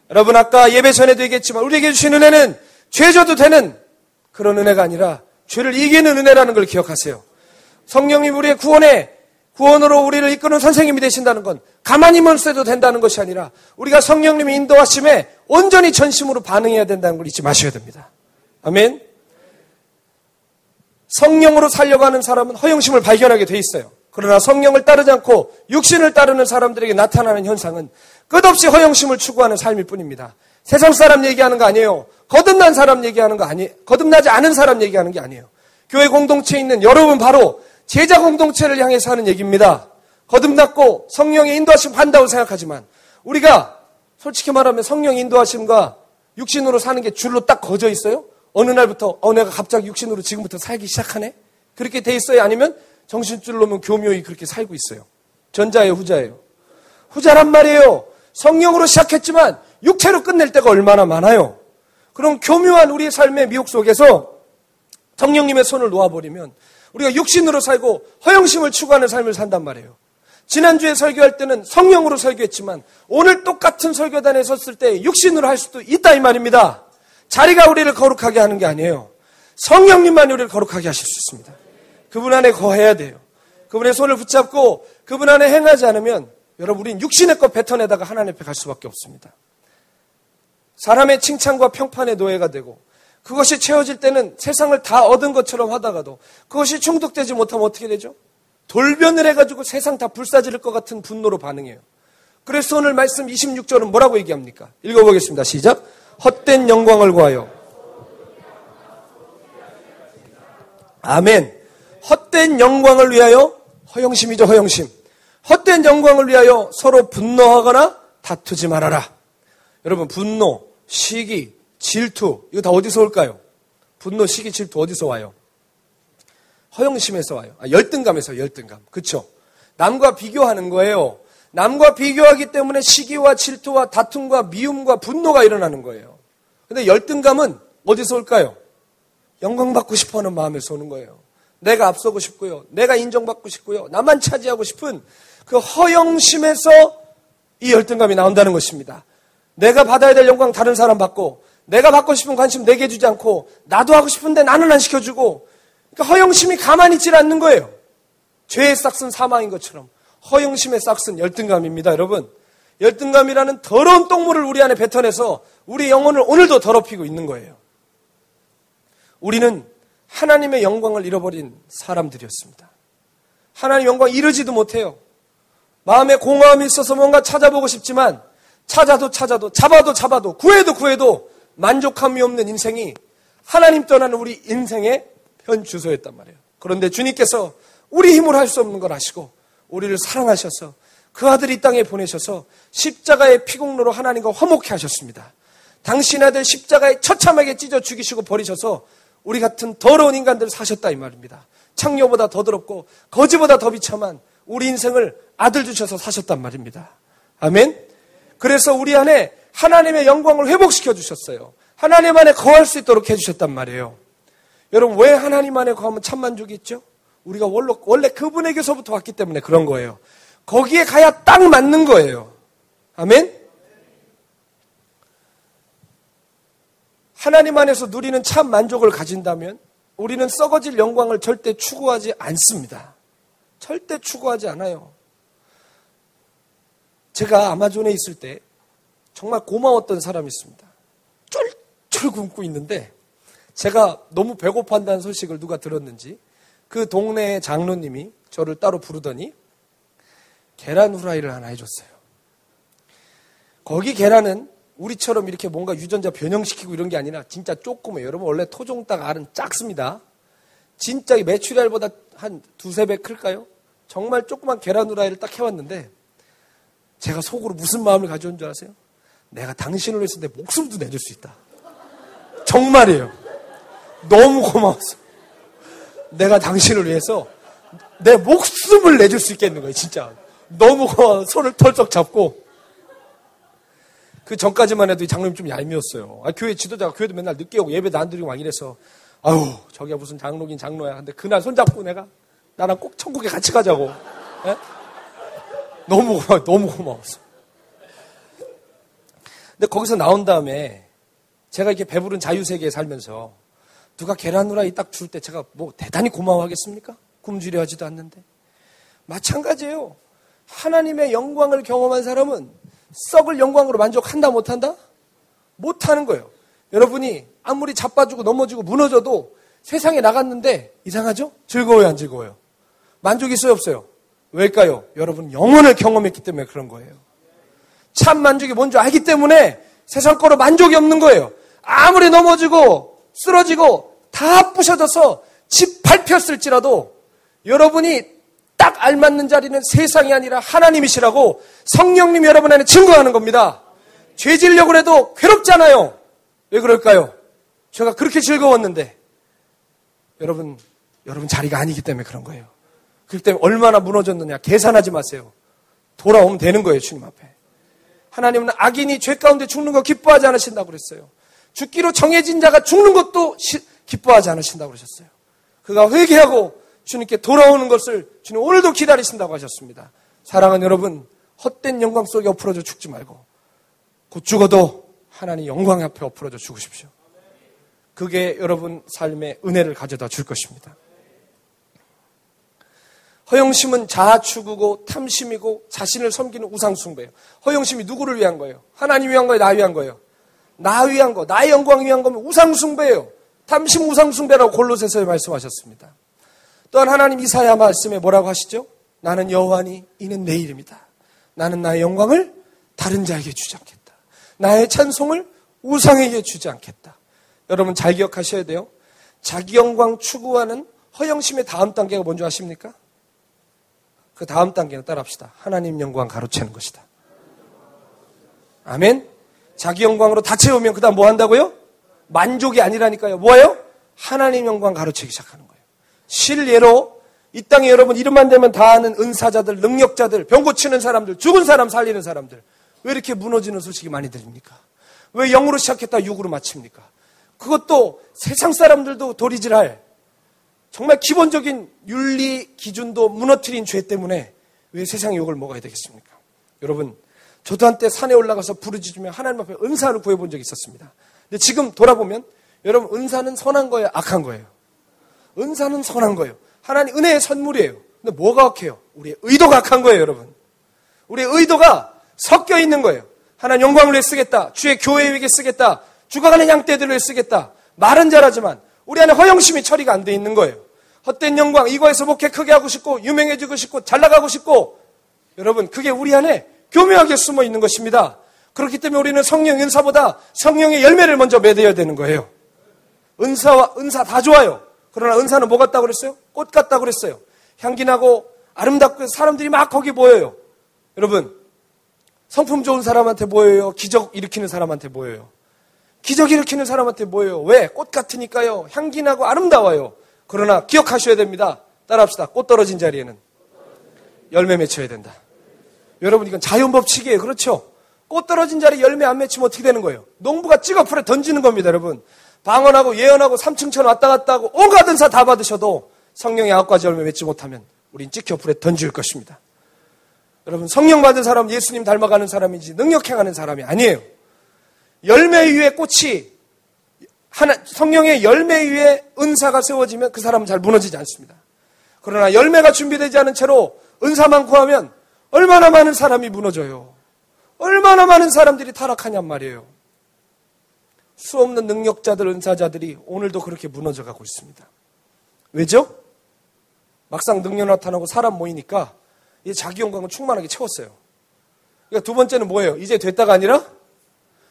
여러분 아까 예배 전에도 얘기했지만 우리에게 주신 은혜는 죄 져도 되는 그런 은혜가 아니라 죄를 이기는 은혜라는 걸 기억하세요. 성령님 우리의 구원으로 우리를 이끄는 선생님이 되신다는 건 가만히만 있어도 된다는 것이 아니라 우리가 성령님의 인도하심에 온전히 전심으로 반응해야 된다는 걸 잊지 마셔야 됩니다. 아멘. 성령으로 살려고 하는 사람은 허영심을 발견하게 돼 있어요. 그러나 성령을 따르지 않고 육신을 따르는 사람들에게 나타나는 현상은 끝없이 허영심을 추구하는 삶일 뿐입니다. 세상 사람 얘기하는 거 아니에요. 거듭난 사람 얘기하는 거 아니에요. 거듭나지 않은 사람 얘기하는 게 아니에요. 교회 공동체에 있는 여러분 바로 제자 공동체를 향해서 하는 얘기입니다. 거듭났고 성령의 인도하심 받는다고 생각하지만 우리가 솔직히 말하면 성령의 인도하심과 육신으로 사는 게 줄로 딱 거져 있어요? 어느 날부터 내가 갑자기 육신으로 지금부터 살기 시작하네? 그렇게 돼 있어요? 아니면 정신줄 놓으면 교묘히 그렇게 살고 있어요? 전자예요, 후자예요? 후자란 말이에요. 성령으로 시작했지만 육체로 끝낼 때가 얼마나 많아요. 그럼 교묘한 우리의 삶의 미혹 속에서 성령님의 손을 놓아버리면 우리가 육신으로 살고 허영심을 추구하는 삶을 산단 말이에요. 지난주에 설교할 때는 성령으로 설교했지만 오늘 똑같은 설교단에 섰을 때 육신으로 할 수도 있다 이 말입니다. 자리가 우리를 거룩하게 하는 게 아니에요. 성령님만이 우리를 거룩하게 하실 수 있습니다. 그분 안에 거해야 돼요. 그분의 손을 붙잡고 그분 안에 행하지 않으면 여러분 우린 육신의 것 뱉어내다가 하나님 앞에 갈 수밖에 없습니다. 사람의 칭찬과 평판의 노예가 되고 그것이 채워질 때는 세상을 다 얻은 것처럼 하다가도 그것이 충족되지 못하면 어떻게 되죠? 돌변을 해가지고 세상 다 불사지를 것 같은 분노로 반응해요. 그래서 오늘 말씀 26절은 뭐라고 얘기합니까? 읽어보겠습니다. 시작. 헛된 영광을 구하여. 아멘. 헛된 영광을 위하여, 허영심이죠, 허영심. 헛된 영광을 위하여 서로 분노하거나 다투지 말아라. 여러분, 분노, 시기, 질투, 이거 다 어디서 올까요? 분노, 시기, 질투 어디서 와요? 허영심에서 와요. 열등감에서, 열등감. 그쵸? 남과 비교하는 거예요. 남과 비교하기 때문에 시기와 질투와 다툼과 미움과 분노가 일어나는 거예요. 근데 열등감은 어디서 올까요? 영광받고 싶어 하는 마음에서 오는 거예요. 내가 앞서고 싶고요. 내가 인정받고 싶고요. 나만 차지하고 싶은 그 허영심에서 이 열등감이 나온다는 것입니다. 내가 받아야 될 영광 다른 사람 받고 내가 받고 싶은 관심 내게 주지 않고 나도 하고 싶은데 나는 안 시켜주고 그러니까 허영심이 가만히 있질 않는 거예요. 죄의 싹은 사망인 것처럼 허영심의 싹은 열등감입니다. 여러분, 열등감이라는 더러운 똥물을 우리 안에 뱉어내서 우리 영혼을 오늘도 더럽히고 있는 거예요. 우리는 하나님의 영광을 잃어버린 사람들이었습니다. 하나님의 영광 이르지도 못해요. 마음에 공허함이 있어서 뭔가 찾아보고 싶지만 찾아도 잡아도 구해도 만족함이 없는 인생이 하나님 떠나는 우리 인생의 현 주소였단 말이에요. 그런데 주님께서 우리 힘으로 할 수 없는 걸 아시고 우리를 사랑하셔서 그 아들을 이 땅에 보내셔서 십자가의 피공로로 하나님과 화목케 하셨습니다. 당신 아들 십자가에 처참하게 찢어 죽이시고 버리셔서 우리 같은 더러운 인간들을 사셨다 이 말입니다. 창녀보다 더 더럽고 거지보다 더 비참한 우리 인생을 아들 주셔서 사셨단 말입니다. 아멘. 그래서 우리 안에 하나님의 영광을 회복시켜 주셨어요. 하나님 안에 거할 수 있도록 해주셨단 말이에요. 여러분, 왜 하나님 안에 거하면 참 만족이 있죠? 우리가 원래 그분에게서부터 왔기 때문에 그런 거예요. 거기에 가야 딱 맞는 거예요. 아멘. 하나님 안에서 누리는 참 만족을 가진다면 우리는 썩어질 영광을 절대 추구하지 않습니다. 절대 추구하지 않아요. 제가 아마존에 있을 때 정말 고마웠던 사람이 있습니다. 쫄쫄 굶고 있는데 제가 너무 배고파한다는 소식을 누가 들었는지 그 동네의 장로님이 저를 따로 부르더니 계란 후라이를 하나 해줬어요. 거기 계란은 우리처럼 이렇게 뭔가 유전자 변형시키고 이런 게 아니라 진짜 조그매요. 여러분 원래 토종닭 알은 작습니다. 진짜 메추리 알보다 한 두세 배 클까요? 정말 조그만 계란 후라이를 딱 해왔는데 제가 속으로 무슨 마음을 가져온 줄 아세요? 내가 당신을 위해서 내 목숨도 내줄 수 있다. 정말이에요. 너무 고마웠어. 내가 당신을 위해서 내 목숨을 내줄 수 있겠는 거예요. 진짜 너무 고마워. 손을 털썩 잡고 그 전까지만 해도 이 장로님 좀 얄미웠어요. 교회 지도자가 교회도 맨날 늦게 오고 예배도 안 드리고 막 이래서 아유 저기야 무슨 장로긴 장로야. 근데 그날 손잡고 내가 나랑 꼭 천국에 같이 가자고. 네? 너무 고마웠어. 근데 거기서 나온 다음에 제가 이렇게 배부른 자유세계에 살면서 누가 계란 후라이 딱 줄 때 제가 뭐 대단히 고마워하겠습니까? 굶주려 하지도 않는데. 마찬가지예요. 하나님의 영광을 경험한 사람은 썩을 영광으로 만족한다 못한다? 못하는 거예요. 여러분이 아무리 자빠지고 넘어지고 무너져도 세상에 나갔는데 이상하죠? 즐거워요 안 즐거워요? 만족이 있어요 없어요? 왜일까요? 여러분 영혼을 경험했기 때문에 그런 거예요. 참 만족이 뭔지 알기 때문에 세상 거로 만족이 없는 거예요. 아무리 넘어지고 쓰러지고 다 부셔져서 집 밟혔을지라도 여러분이 딱 알맞는 자리는 세상이 아니라 하나님이시라고 성령님이 여러분 안에 증거하는 겁니다. 죄 지려고 해도 괴롭잖아요. 왜 그럴까요? 제가 그렇게 즐거웠는데 여러분 자리가 아니기 때문에 그런 거예요. 그렇기 때문에 얼마나 무너졌느냐 계산하지 마세요. 돌아오면 되는 거예요. 주님 앞에. 하나님은 악인이 죄 가운데 죽는 거 기뻐하지 않으신다고 그랬어요. 죽기로 정해진 자가 죽는 것도 기뻐하지 않으신다고 그러셨어요. 그가 회개하고 주님께 돌아오는 것을 주님 오늘도 기다리신다고 하셨습니다. 사랑하는 여러분, 헛된 영광 속에 엎어져 죽지 말고 곧 죽어도 하나님 영광 앞에 엎어져 죽으십시오. 그게 여러분 삶의 은혜를 가져다 줄 것입니다. 허영심은 자아추구고 탐심이고 자신을 섬기는 우상숭배예요. 허영심이 누구를 위한 거예요? 하나님 위한 거예요? 나 위한 거예요? 나 위한 거, 나의 영광 위한 거면 우상숭배예요. 탐심 우상숭배라고 골로새서에 말씀하셨습니다. 또한 하나님 이사야 말씀에 뭐라고 하시죠? 나는 여호와니 이는 내 이름이다. 나는 나의 영광을 다른 자에게 주지 않겠다. 나의 찬송을 우상에게 주지 않겠다. 여러분 잘 기억하셔야 돼요. 자기 영광 추구하는 허영심의 다음 단계가 뭔지 아십니까? 그 다음 단계는 따라합시다. 하나님 영광 가로채는 것이다. 아멘. 자기 영광으로 다 채우면 그 다음 뭐 한다고요? 만족이 아니라니까요. 뭐예요? 하나님 영광 가로채기 시작하는 거예요. 실례로 이 땅에 여러분 이름만 대면 다 아는 은사자들, 능력자들, 병 고치는 사람들, 죽은 사람 살리는 사람들 왜 이렇게 무너지는 소식이 많이 들립니까? 왜 영으로 시작했다 육으로 마칩니까? 그것도 세상 사람들도 도리질할 정말 기본적인 윤리 기준도 무너뜨린 죄 때문에 왜 세상의 욕을 먹어야 되겠습니까? 여러분 저도 한때 산에 올라가서 부르짖으며 하나님 앞에 은사를 구해본 적이 있었습니다. 근데 지금 돌아보면 여러분 은사는 선한 거예요? 악한 거예요? 은사는 선한 거예요. 하나님 은혜의 선물이에요. 근데 뭐가 악해요? 우리의 의도가 악한 거예요. 여러분 우리의 의도가 섞여 있는 거예요. 하나님 영광을 위해 쓰겠다. 주의 교회에 위해 쓰겠다. 죽어가는 양떼들을 위해 쓰겠다. 말은 잘하지만 우리 안에 허영심이 처리가 안 돼 있는 거예요. 헛된 영광 이거에서 목회 크게 하고 싶고 유명해지고 싶고 잘 나가고 싶고 여러분 그게 우리 안에 교묘하게 숨어 있는 것입니다. 그렇기 때문에 우리는 성령 은사보다 성령의 열매를 먼저 맺어야 되는 거예요. 은사 다 좋아요. 그러나 은사는 뭐 같다고 그랬어요? 꽃 같다고 그랬어요. 향기 나고 아름답고 사람들이 막 거기 모여요. 여러분 성품 좋은 사람한테 모여요? 기적 일으키는 사람한테 모여요? 기적 일으키는 사람한테 모여요. 왜? 꽃 같으니까요. 향기 나고 아름다워요. 그러나 기억하셔야 됩니다. 따라합시다. 꽃 떨어진 자리에는 열매 맺혀야 된다. 여러분 이건 자연법칙이에요. 그렇죠? 꽃 떨어진 자리에 열매 안 맺히면 어떻게 되는 거예요? 농부가 찍어 풀에 던지는 겁니다. 여러분 방언하고 예언하고 삼층천 왔다 갔다 하고 온갖 은사 다 받으셔도 성령의 9가지 열매 맺지 못하면 우린 찍혀 풀에 던질 것입니다. 여러분 성령 받은 사람은 예수님 닮아가는 사람이지 능력 행하는 사람이 아니에요. 열매 위에 꽃이 성령의 열매 위에 은사가 세워지면 그 사람은 잘 무너지지 않습니다. 그러나 열매가 준비되지 않은 채로 은사만 구하면 얼마나 많은 사람이 무너져요. 얼마나 많은 사람들이 타락하냔 말이에요. 수없는 능력자들, 은사자들이 오늘도 그렇게 무너져가고 있습니다. 왜죠? 막상 능력 나타나고 사람 모이니까 이 자기 영광을 충만하게 채웠어요. 그러니까 두 번째는 뭐예요? 이제 됐다가 아니라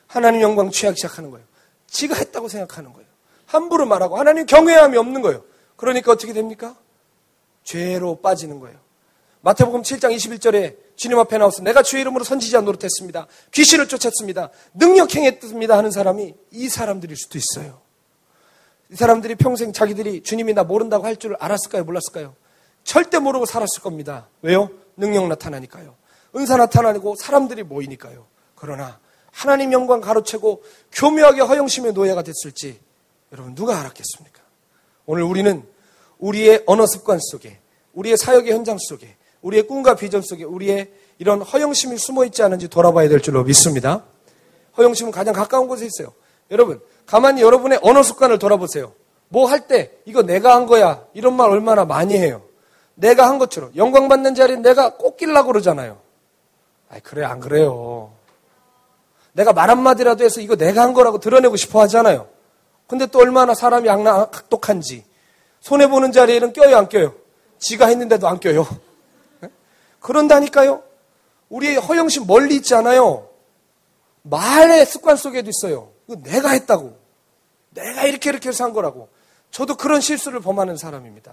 하나님 영광 취하기 시작하는 거예요. 지가 했다고 생각하는 거예요. 함부로 말하고 하나님 경외함이 없는 거예요. 그러니까 어떻게 됩니까? 죄로 빠지는 거예요. 마태복음 7장 21절에 주님 앞에 나와서 내가 주의 이름으로 선지자 노릇했습니다. 귀신을 쫓았습니다. 능력 행했습니다 하는 사람이 이 사람들일 수도 있어요. 이 사람들이 평생 자기들이 주님이 나 모른다고 할 줄 알았을까요? 몰랐을까요? 절대 모르고 살았을 겁니다. 왜요? 능력 나타나니까요. 은사 나타나고 사람들이 모이니까요. 그러나 하나님 영광 가로채고 교묘하게 허영심의 노예가 됐을지 여러분 누가 알았겠습니까? 오늘 우리는 우리의 언어 습관 속에 우리의 사역의 현장 속에 우리의 꿈과 비전 속에 우리의 이런 허영심이 숨어있지 않은지 돌아봐야 될 줄로 믿습니다. 허영심은 가장 가까운 곳에 있어요. 여러분 가만히 여러분의 언어 습관을 돌아보세요. 뭐 할 때 이거 내가 한 거야 이런 말 얼마나 많이 해요. 내가 한 것처럼 영광 받는 자리에 내가 꼭 끼려고 그러잖아요. 아이 그래 안 그래요. 내가 말 한마디라도 해서 이거 내가 한 거라고 드러내고 싶어 하잖아요. 근데 또 얼마나 사람이 악독한지 손해보는 자리에는 껴요 안 껴요? 지가 했는데도 안 껴요. 그런다니까요. 우리의 허영심 멀리 있지 않아요. 말의 습관 속에도 있어요. 이거 내가 했다고. 내가 이렇게 해서 한 거라고. 저도 그런 실수를 범하는 사람입니다.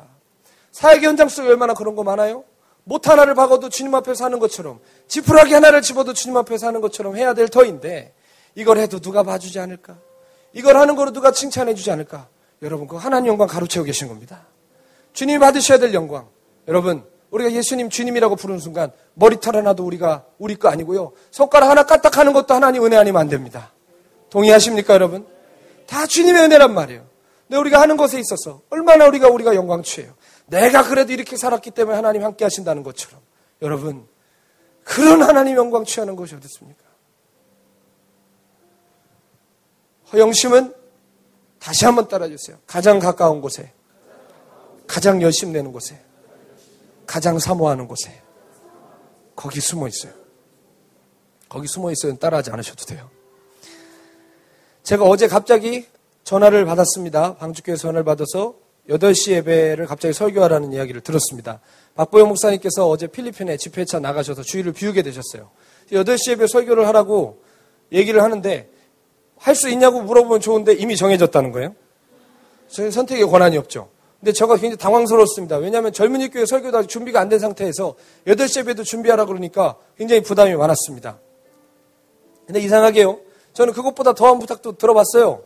사회의 현장 속에 얼마나 그런 거 많아요? 못 하나를 박아도 주님 앞에서 하는 것처럼, 지푸라기 하나를 집어도 주님 앞에서 하는 것처럼 해야 될 터인데, 이걸 해도 누가 봐주지 않을까? 이걸 하는 거로 누가 칭찬해 주지 않을까? 여러분, 그 하나님 영광 가로채고 계신 겁니다. 주님이 받으셔야 될 영광. 여러분, 우리가 예수님 주님이라고 부르는 순간 머리털 하나도 우리 거 아니고요. 손가락 하나 까딱하는 것도 하나님 은혜 아니면 안 됩니다. 동의하십니까, 여러분? 다 주님의 은혜란 말이에요. 근데 우리가 하는 것에 있어서 얼마나 우리가 영광 취해요. 내가 그래도 이렇게 살았기 때문에 하나님 함께 하신다는 것처럼. 여러분, 그런 하나님 영광 취하는 것이 어디 있습니까? 허영심은 다시 한번 따라주세요. 가장 가까운 곳에, 가장 열심 내는 곳에, 가장 사모하는 곳에, 거기 숨어 있어요. 거기 숨어 있어요. 따라하지 않으셔도 돼요. 제가 어제 갑자기 전화를 받았습니다. 방주교회에서 전화를 받아서 8시 예배를 갑자기 설교하라는 이야기를 들었습니다. 박보영 목사님께서 어제 필리핀에 집회차 나가셔서 주일을 비우게 되셨어요. 8시 예배 설교를 하라고 얘기를 하는데 할 수 있냐고 물어보면 좋은데 이미 정해졌다는 거예요. 저희 선택의 권한이 없죠. 근데 제가 굉장히 당황스러웠습니다. 왜냐하면 젊은이 교회 설교도 아직 준비가 안 된 상태에서 8시 예배도 준비하라 그러니까 굉장히 부담이 많았습니다. 근데 이상하게요. 저는 그것보다 더한 부탁도 들어봤어요.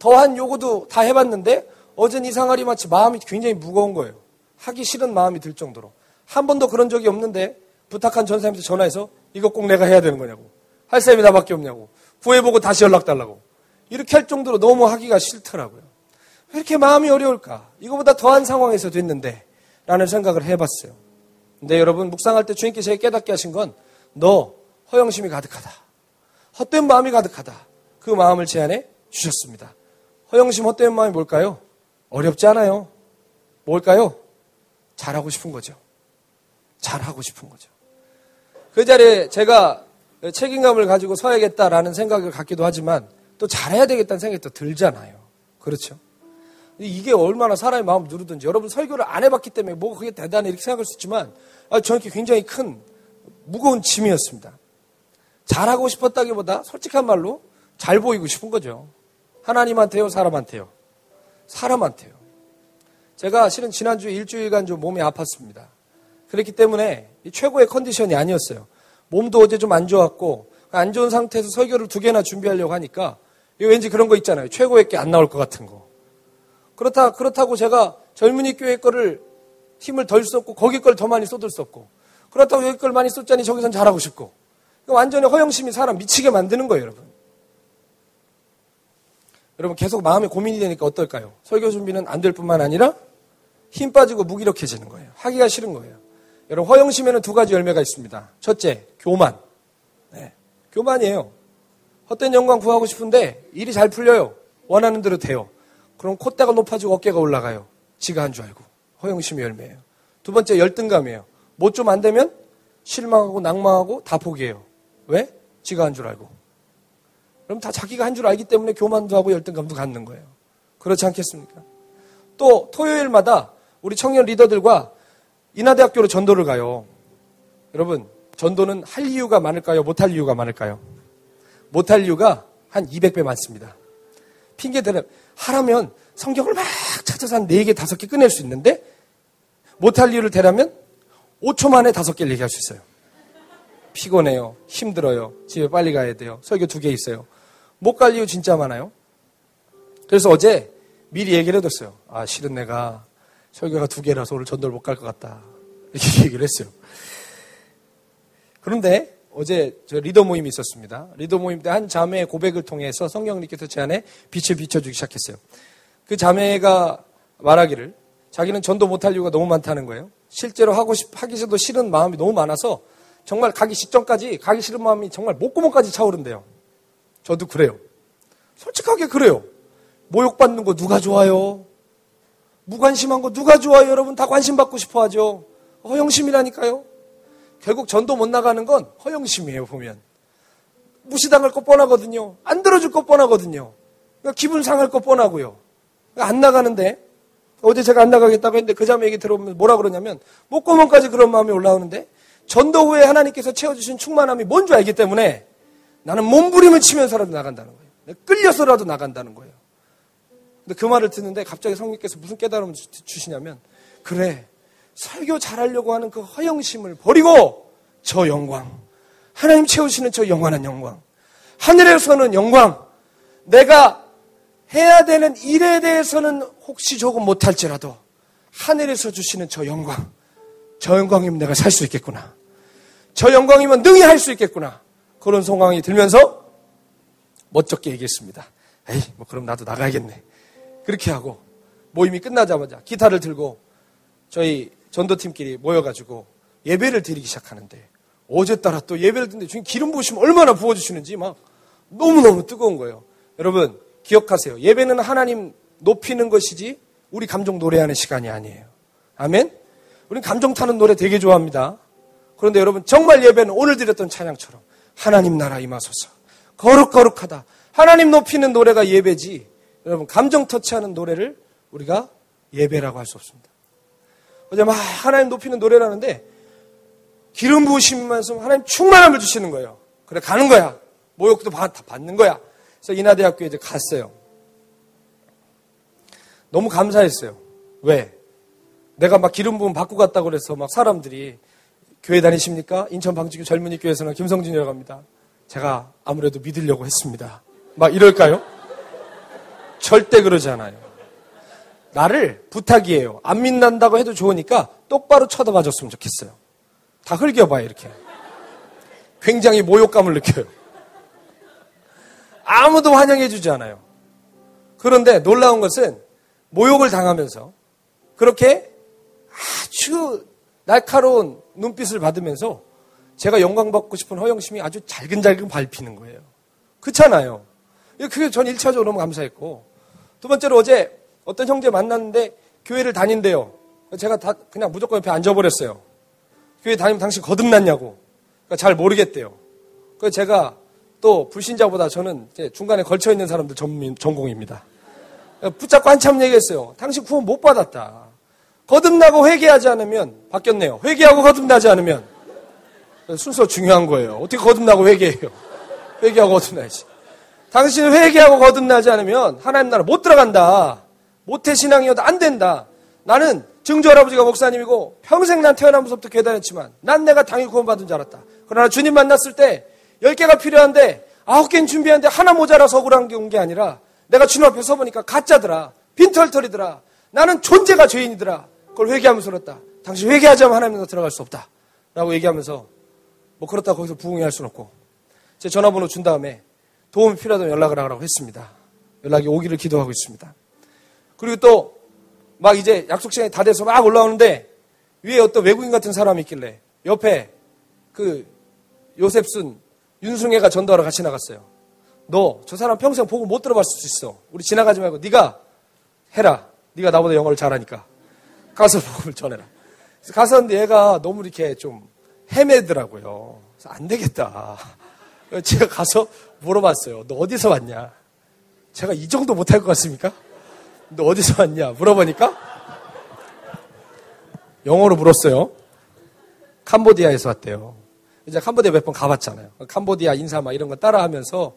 더한 요구도 다 해봤는데 어제는 이상하리 마치 마음이 굉장히 무거운 거예요. 하기 싫은 마음이 들 정도로. 한 번도 그런 적이 없는데 부탁한 전사님한테 전화해서 이거 꼭 내가 해야 되는 거냐고. 할 사람이 나밖에 없냐고. 구해보고 다시 연락 달라고. 이렇게 할 정도로 너무 하기가 싫더라고요. 왜 이렇게 마음이 어려울까? 이거보다 더한 상황에서 됐는데 라는 생각을 해봤어요. 근데 여러분 묵상할 때 주님께 제게 깨닫게 하신 건 너 허영심이 가득하다. 헛된 마음이 가득하다. 그 마음을 제 안에 주셨습니다. 허영심 헛된 마음이 뭘까요? 어렵지 않아요. 뭘까요? 잘하고 싶은 거죠. 잘하고 싶은 거죠. 그 자리에 제가 책임감을 가지고 서야겠다라는 생각을 갖기도 하지만 또 잘해야 되겠다는 생각이 또 들잖아요. 그렇죠? 이게 얼마나 사람의 마음을 누르든지 여러분 설교를 안 해봤기 때문에 뭐가 그게 대단해 이렇게 생각할 수 있지만 저한테 굉장히 큰 무거운 짐이었습니다. 잘하고 싶었다기보다 솔직한 말로 잘 보이고 싶은 거죠. 하나님한테요, 사람한테요? 사람한테요. 제가 실은 지난주 일주일간 좀 몸이 아팠습니다. 그렇기 때문에 최고의 컨디션이 아니었어요. 몸도 어제 좀 안 좋았고 안 좋은 상태에서 설교를 2개나 준비하려고 하니까 왠지 그런 거 있잖아요. 최고의 게 안 나올 것 같은 거. 그렇다고 제가 젊은이 교회 거를 힘을 덜 썼고 거기 걸 더 많이 쏟을 수 없고 그렇다고 여기 걸 많이 쏟자니 저기선 잘하고 싶고 완전히 허영심이 사람 미치게 만드는 거예요, 여러분. 여러분 계속 마음에 고민이 되니까 어떨까요? 설교 준비는 안 될 뿐만 아니라 힘 빠지고 무기력해지는 거예요. 하기가 싫은 거예요. 여러분 허영심에는 2가지 열매가 있습니다. 첫째, 교만. 네, 교만이에요. 헛된 영광 구하고 싶은데 일이 잘 풀려요. 원하는 대로 돼요. 그럼 콧대가 높아지고 어깨가 올라가요. 지가 한 줄 알고. 허영심의 열매예요. 2번째, 열등감이에요. 뭐 좀 안 되면 실망하고 낭망하고 다 포기해요. 왜? 지가 한 줄 알고. 그럼 다 자기가 한 줄 알기 때문에 교만도 하고 열등감도 갖는 거예요. 그렇지 않겠습니까? 또 토요일마다 우리 청년 리더들과 인하대학교로 전도를 가요. 여러분, 전도는 할 이유가 많을까요? 못할 이유가 많을까요? 못할 이유가 한 200배 많습니다. 핑계 대면 하라면 성경을 막 찾아서 한 4개, 5개 꺼낼 수 있는데 못할 이유를 대라면 5초 만에 5개를 얘기할 수 있어요. 피곤해요. 힘들어요. 집에 빨리 가야 돼요. 설교 2개 있어요. 못 갈 이유 진짜 많아요. 그래서 어제 미리 얘기를 해뒀어요. 실은 내가 설교가 2개라서 오늘 전도를 못 갈 것 같다. 이렇게 얘기를 했어요. 그런데 어제 저 리더 모임이 있었습니다. 리더 모임 때 한 자매의 고백을 통해서 성령님께서 제 안에 빛을 비춰주기 시작했어요. 그 자매가 말하기를 자기는 전도 못할 이유가 너무 많다는 거예요. 실제로 하기 싫은 마음이 너무 많아서 정말 가기 직전까지 가기 싫은 마음이 정말 목구멍까지 차오른대요. 저도 그래요. 솔직하게 그래요. 모욕받는 거 누가 좋아요? 무관심한 거 누가 좋아요? 여러분 다 관심받고 싶어 하죠. 허영심이라니까요. 결국 전도 못 나가는 건 허영심이에요, 보면. 무시당할 거 뻔하거든요. 안 들어줄 거 뻔하거든요. 그러니까 기분 상할 거 뻔하고요. 안 나가는데, 어제 제가 안 나가겠다고 했는데 그 자매 얘기 들어보면 뭐라 그러냐면, 목구멍까지 그런 마음이 올라오는데, 전도 후에 하나님께서 채워주신 충만함이 뭔 줄 알기 때문에 나는 몸부림을 치면서라도 나간다는 거예요. 끌려서라도 나간다는 거예요. 근데 그 말을 듣는데 갑자기 성령께서 무슨 깨달음을 주시냐면, 그래, 설교 잘하려고 하는 그 허영심을 버리고 저 영광, 하나님 채우시는 저 영원한 영광, 하늘에서는 영광, 내가 해야 되는 일에 대해서는 혹시 조금 못할지라도 하늘에서 주시는 저 영광이면 내가 살 수 있겠구나. 저 영광이면 능히 할 수 있겠구나. 그런 소망이 들면서 멋쩍게 얘기했습니다. 에이, 뭐 그럼 나도 나가야겠네. 그렇게 하고 모임이 끝나자마자 기타를 들고 저희 전도팀끼리 모여가지고 예배를 드리기 시작하는데 어제 따라 또 예배를 드리는데 지금 기름 부으시면 얼마나 부어주시는지 막 너무너무 뜨거운 거예요. 여러분 기억하세요. 예배는 하나님 높이는 것이지 우리 감정 노래하는 시간이 아니에요. 아멘? 우리는 감정 타는 노래 되게 좋아합니다. 그런데 여러분 정말 예배는 오늘 드렸던 찬양처럼 하나님 나라 임하소서, 거룩거룩하다, 하나님 높이는 노래가 예배지, 여러분 감정 터치하는 노래를 우리가 예배라고 할 수 없습니다. 어제 막 하나님 높이는 노래라는데 기름 부으시면서 하나님 충만함을 주시는 거예요. 그래 가는 거야. 모욕도 다 받는 거야. 그래서 인하대학교에 이제 갔어요. 너무 감사했어요. 왜? 내가 막 기름 부음 받고 갔다고 그래서 막 사람들이 교회 다니십니까? 인천 방지교 젊은이 교회에서는 김성진이라고 합니다. 제가 아무래도 믿으려고 했습니다. 막 이럴까요? 절대 그러지 않아요. 나를 부탁이에요. 안 믿는다고 해도 좋으니까 똑바로 쳐다봐 줬으면 좋겠어요. 다 흘겨봐요, 이렇게. 굉장히 모욕감을 느껴요. 아무도 환영해주지 않아요. 그런데 놀라운 것은 모욕을 당하면서 그렇게 아주 날카로운 눈빛을 받으면서 제가 영광받고 싶은 허영심이 아주 잘근잘근 밟히는 거예요. 그렇잖아요. 그게 전 1차적으로 너무 감사했고, 두 번째로 어제 어떤 형제 만났는데 교회를 다닌대요. 제가 다 그냥 무조건 옆에 앉아버렸어요. 교회 다니면 당신 거듭났냐고. 그러니까 잘 모르겠대요. 그래서 제가 또 불신자보다 저는 이제 중간에 걸쳐있는 사람들 전공입니다. 붙잡고 한참 얘기했어요. 당신 구원 못 받았다. 거듭나고 회개하지 않으면, 바뀌었네요. 회개하고 거듭나지 않으면. 순서 중요한 거예요. 어떻게 거듭나고 회개해요? 회개하고 거듭나야지. 당신은 회개하고 거듭나지 않으면 하나님 나라 못 들어간다. 모태신앙이어도 안 된다. 나는 증조 할아버지가 목사님이고 평생 난 태어나면서부터 교회 다녔지만 난 내가 당연히 구원받은 줄 알았다. 그러나 주님 만났을 때 10개가 필요한데 9개는 준비하는데 하나 모자라서 억울한 게 온 게 아니라 내가 주님 앞에 서보니까 가짜더라. 빈털털이더라. 나는 존재가 죄인이더라. 그걸 회개하면서 그랬다. 당신 회개하지 않으면 하나님 나라 들어갈 수 없다. 라고 얘기하면서 뭐 그렇다고 거기서 부흥회할 수는 없고 제 전화번호 준 다음에 도움이 필요하다면 연락을 하라고 했습니다. 연락이 오기를 기도하고 있습니다. 그리고 또 막 이제 약속 시간이 다 돼서 막 올라오는데 위에 어떤 외국인 같은 사람이 있길래 옆에 그 요셉순 윤승혜가 전도하러 같이 나갔어요. 너 저 사람 평생 복음 못 들어봤을 수 있어. 우리 지나가지 말고 네가 해라. 네가 나보다 영어를 잘하니까. 가서 복음을 전해라. 그래서 갔었는데 얘가 너무 이렇게 좀 헤매더라고요. 그래서 안 되겠다. 제가 가서 물어봤어요. 너 어디서 왔냐? 제가 이 정도 못할 것 같습니까? 너 어디서 왔냐? 물어보니까 영어로 물었어요. 캄보디아에서 왔대요. 이제 캄보디아 몇 번 가봤잖아요. 캄보디아 인사 막 이런 거 따라하면서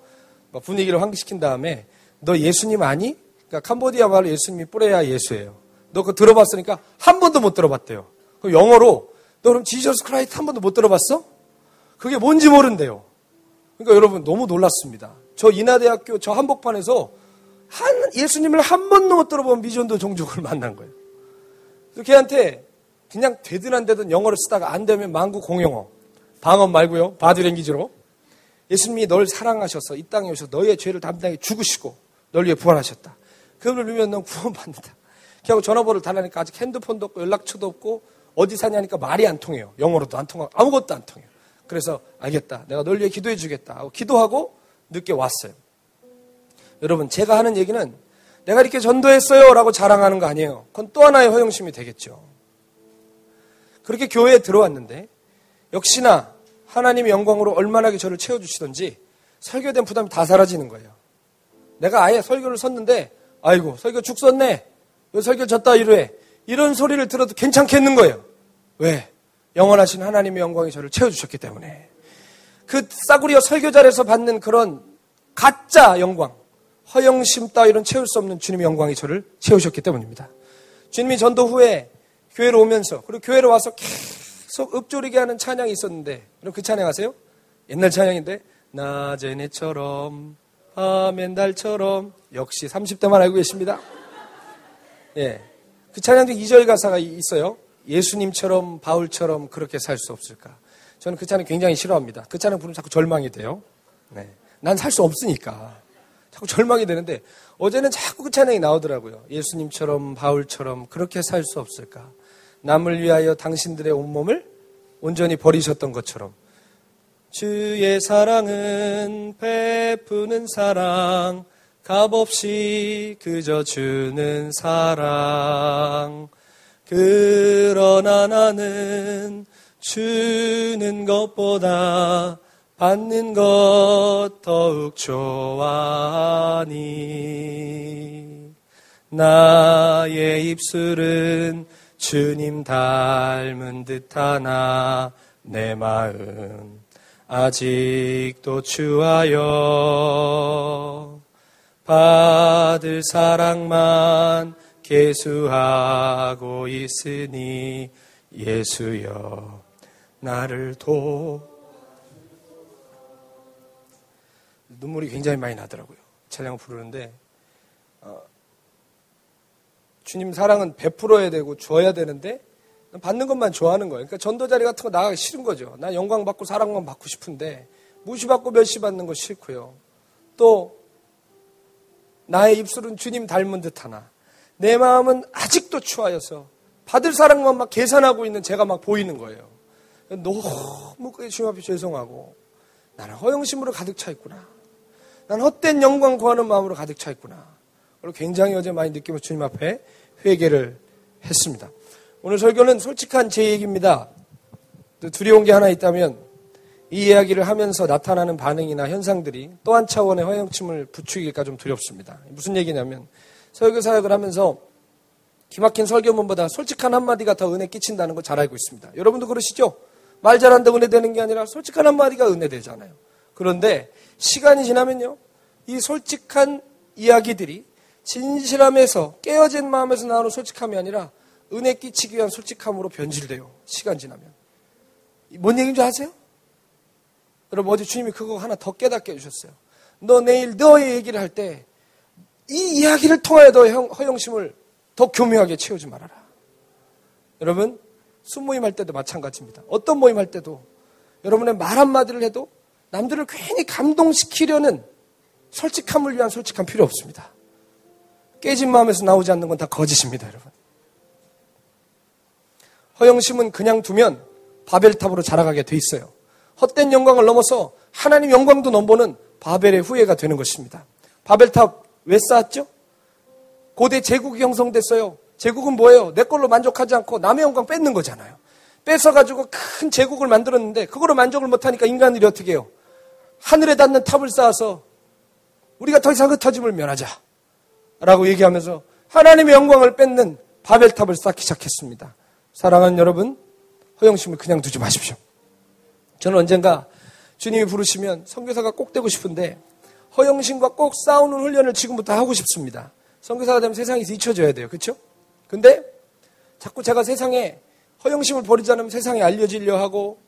막 분위기를 환기시킨 다음에 너 예수님 아니? 그러니까 캄보디아 말로 예수님이 뿌레야 예수예요. 너 그거 들어봤으니까 한 번도 못 들어봤대요. 그럼 영어로 너 그럼 지저스 크라이스트 한 번도 못 들어봤어? 그게 뭔지 모른대요. 그러니까 여러분 너무 놀랐습니다. 저 인하대학교 저 한복판에서 예수님을 한 번도 못 들어본 미전도 종족을 만난 거예요. 그래서 걔한테 그냥 되든 안 되든 영어를 쓰다가 안 되면 만구 공용어, 방언 말고요, 바디랭귀지로 예수님이 널 사랑하셔서 이 땅에 오셔서 너의 죄를 담당해 죽으시고 널 위해 부활하셨다. 그걸 누르면 넌 구원받는다. 걔하고 전화번호를 달라니까 아직 핸드폰도 없고 연락처도 없고 어디 사냐니까 말이 안 통해요. 영어로도 안 통하고 아무것도 안 통해요. 그래서 알겠다. 내가 널 위해 기도해 주겠다 하고 기도하고 늦게 왔어요. 여러분 제가 하는 얘기는 내가 이렇게 전도했어요 라고 자랑하는 거 아니에요. 그건 또 하나의 허영심이 되겠죠. 그렇게 교회에 들어왔는데 역시나 하나님의 영광으로 얼마나 저를 채워주시던지 설교된 부담이 다 사라지는 거예요. 내가 아예 설교를 섰는데 아이고 설교 죽 썼네. 왜 설교 졌다 이래. 이런 소리를 들어도 괜찮겠는 거예요. 왜? 영원하신 하나님의 영광이 저를 채워주셨기 때문에. 그 싸구려 설교자리에서 받는 그런 가짜 영광, 허영심 따위로는 채울 수 없는 주님의 영광이 저를 채우셨기 때문입니다. 주님이 전도 후에 교회로 오면서, 그리고 교회로 와서 계속 읊조리게 하는 찬양이 있었는데, 그럼 그 찬양 아세요? 옛날 찬양인데, 낮엔 해처럼 밤엔 달처럼. 역시 30대만 알고 계십니다. 예, 그 찬양 중 2절 가사가 있어요. 예수님처럼 바울처럼 그렇게 살 수 없을까. 저는 그 찬양 굉장히 싫어합니다. 그 찬양 부르면 자꾸 절망이 돼요. 네. 난 살 수 없으니까 자꾸 절망이 되는데, 어제는 자꾸 그 찬양이 나오더라고요. 예수님처럼 바울처럼 그렇게 살 수 없을까. 남을 위하여 당신들의 온몸을 온전히 버리셨던 것처럼. 주의 사랑은 베푸는 사랑, 값없이 그저 주는 사랑. 그러나 나는 주는 것보다 받는 것 더욱 좋아하니. 나의 입술은 주님 닮은 듯하나 내 마음 아직도 주하여 받을 사랑만 계수하고 있으니 예수여 나를 눈물이 굉장히 많이 나더라고요. 찬양을 부르는데 주님 사랑은 베풀어야 되고 줘야 되는데 받는 것만 좋아하는 거예요. 그러니까 전도자리 같은 거 나가기 싫은 거죠. 난 영광 받고 사랑만 받고 싶은데 무시받고 멸시받는 거 싫고요. 또 나의 입술은 주님 닮은 듯하나 내 마음은 아직도 추하여서 받을 사랑만 막 계산하고 있는 제가 막 보이는 거예요. 너무 주님 앞에 죄송하고 나는 허영심으로 가득 차 있구나. 난 헛된 영광 구하는 마음으로 가득 차 있구나. 그리고 굉장히 어제 많이 느끼면서 주님 앞에 회개를 했습니다. 오늘 설교는 솔직한 제 얘기입니다. 두려운 게 하나 있다면 이 이야기를 하면서 나타나는 반응이나 현상들이 또 한 차원의 허영심을 부추길까 좀 두렵습니다. 무슨 얘기냐면 설교 사역을 하면서 기막힌 설교문보다 솔직한 한마디가 더 은혜 끼친다는 거 잘 알고 있습니다. 여러분도 그러시죠? 말 잘한다고 은혜 되는 게 아니라 솔직한 한마디가 은혜 되잖아요. 그런데 시간이 지나면요, 이 솔직한 이야기들이 진실함에서 깨어진 마음에서 나오는 솔직함이 아니라 은혜 끼치기 위한 솔직함으로 변질돼요. 시간 지나면. 뭔 얘기인 줄 아세요? 여러분 어제 주님이 그거 하나 더 깨닫게 해주셨어요. 너 내일 너의 얘기를 할 때 이 이야기를 통하여 너의 허영심을 더 교묘하게 채우지 말아라. 여러분 순모임 할 때도 마찬가지입니다. 어떤 모임 할 때도 여러분의 말 한마디를 해도 남들을 괜히 감동시키려는 솔직함을 위한 솔직함 필요 없습니다. 깨진 마음에서 나오지 않는 건 다 거짓입니다. 여러분. 허영심은 그냥 두면 바벨탑으로 자라가게 돼 있어요. 헛된 영광을 넘어서 하나님 영광도 넘보는 바벨의 후예가 되는 것입니다. 바벨탑 왜 쌓았죠? 고대 제국이 형성됐어요. 제국은 뭐예요? 내 걸로 만족하지 않고 남의 영광 뺏는 거잖아요. 뺏어가지고 큰 제국을 만들었는데 그거로 만족을 못하니까 인간들이 어떻게 해요? 하늘에 닿는 탑을 쌓아서 우리가 더 이상 흩어짐을 면하자 라고 얘기하면서 하나님의 영광을 뺏는 바벨탑을 쌓기 시작했습니다. 사랑하는 여러분, 허영심을 그냥 두지 마십시오. 저는 언젠가 주님이 부르시면 선교사가 꼭 되고 싶은데 허영심과 꼭 싸우는 훈련을 지금부터 하고 싶습니다. 선교사가 되면 세상에서 잊혀져야 돼요. 그렇죠? 근데 자꾸 제가 세상에 허영심을 버리지 않으면 세상에 알려지려 하고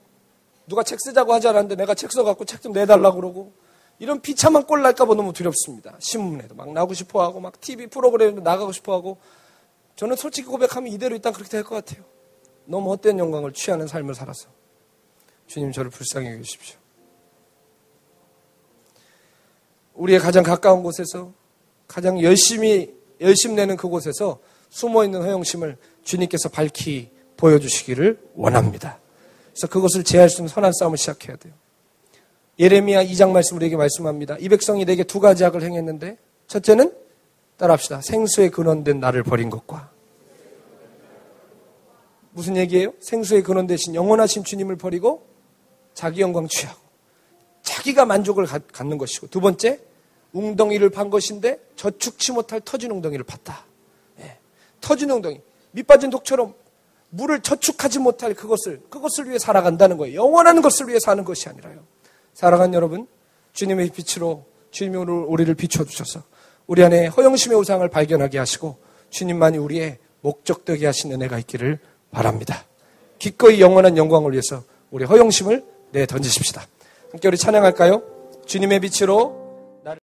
누가 책 쓰자고 하지 않았는데 내가 책 써갖고 책 좀 내달라고 그러고 이런 비참한 꼴 날까 봐 너무 두렵습니다. 신문에도 막 나오고 싶어하고 막 TV 프로그램에도 나가고 싶어하고 저는 솔직히 고백하면 이대로 일단 그렇게 될 것 같아요. 너무 헛된 영광을 취하는 삶을 살아서. 주님 저를 불쌍히 여기십시오. 우리의 가장 가까운 곳에서 가장 열심 내는 그곳에서 숨어있는 허영심을 주님께서 밝히 보여주시기를 원합니다. 그래서 그것을 제할 수 있는 선한 싸움을 시작해야 돼요. 예레미야 2장 말씀 우리에게 말씀합니다. 이 백성이 내게 두 가지 악을 행했는데 첫째는 따라합시다. 생수에 근원된 나를 버린 것과 무슨 얘기예요? 생수에 근원되신 영원하신 주님을 버리고 자기 영광 취하고 자기가 만족을 갖는 것이고 두 번째 웅덩이를 판 것인데 저축치 못할 터진 웅덩이를 팠다. 예. 터진 웅덩이 밑빠진 독처럼 물을 저축하지 못할 그것을 위해 살아간다는 거예요. 영원한 것을 위해 사는 것이 아니라요. 사랑하는 여러분, 주님의 빛으로 주님이 오늘 우리를 비춰주셔서 우리 안에 허영심의 우상을 발견하게 하시고 주님만이 우리의 목적 되게 하신 은혜가 있기를 바랍니다. 기꺼이 영원한 영광을 위해서 우리 허영심을 내던지십시다. 함께 우리 찬양할까요? 주님의 빛으로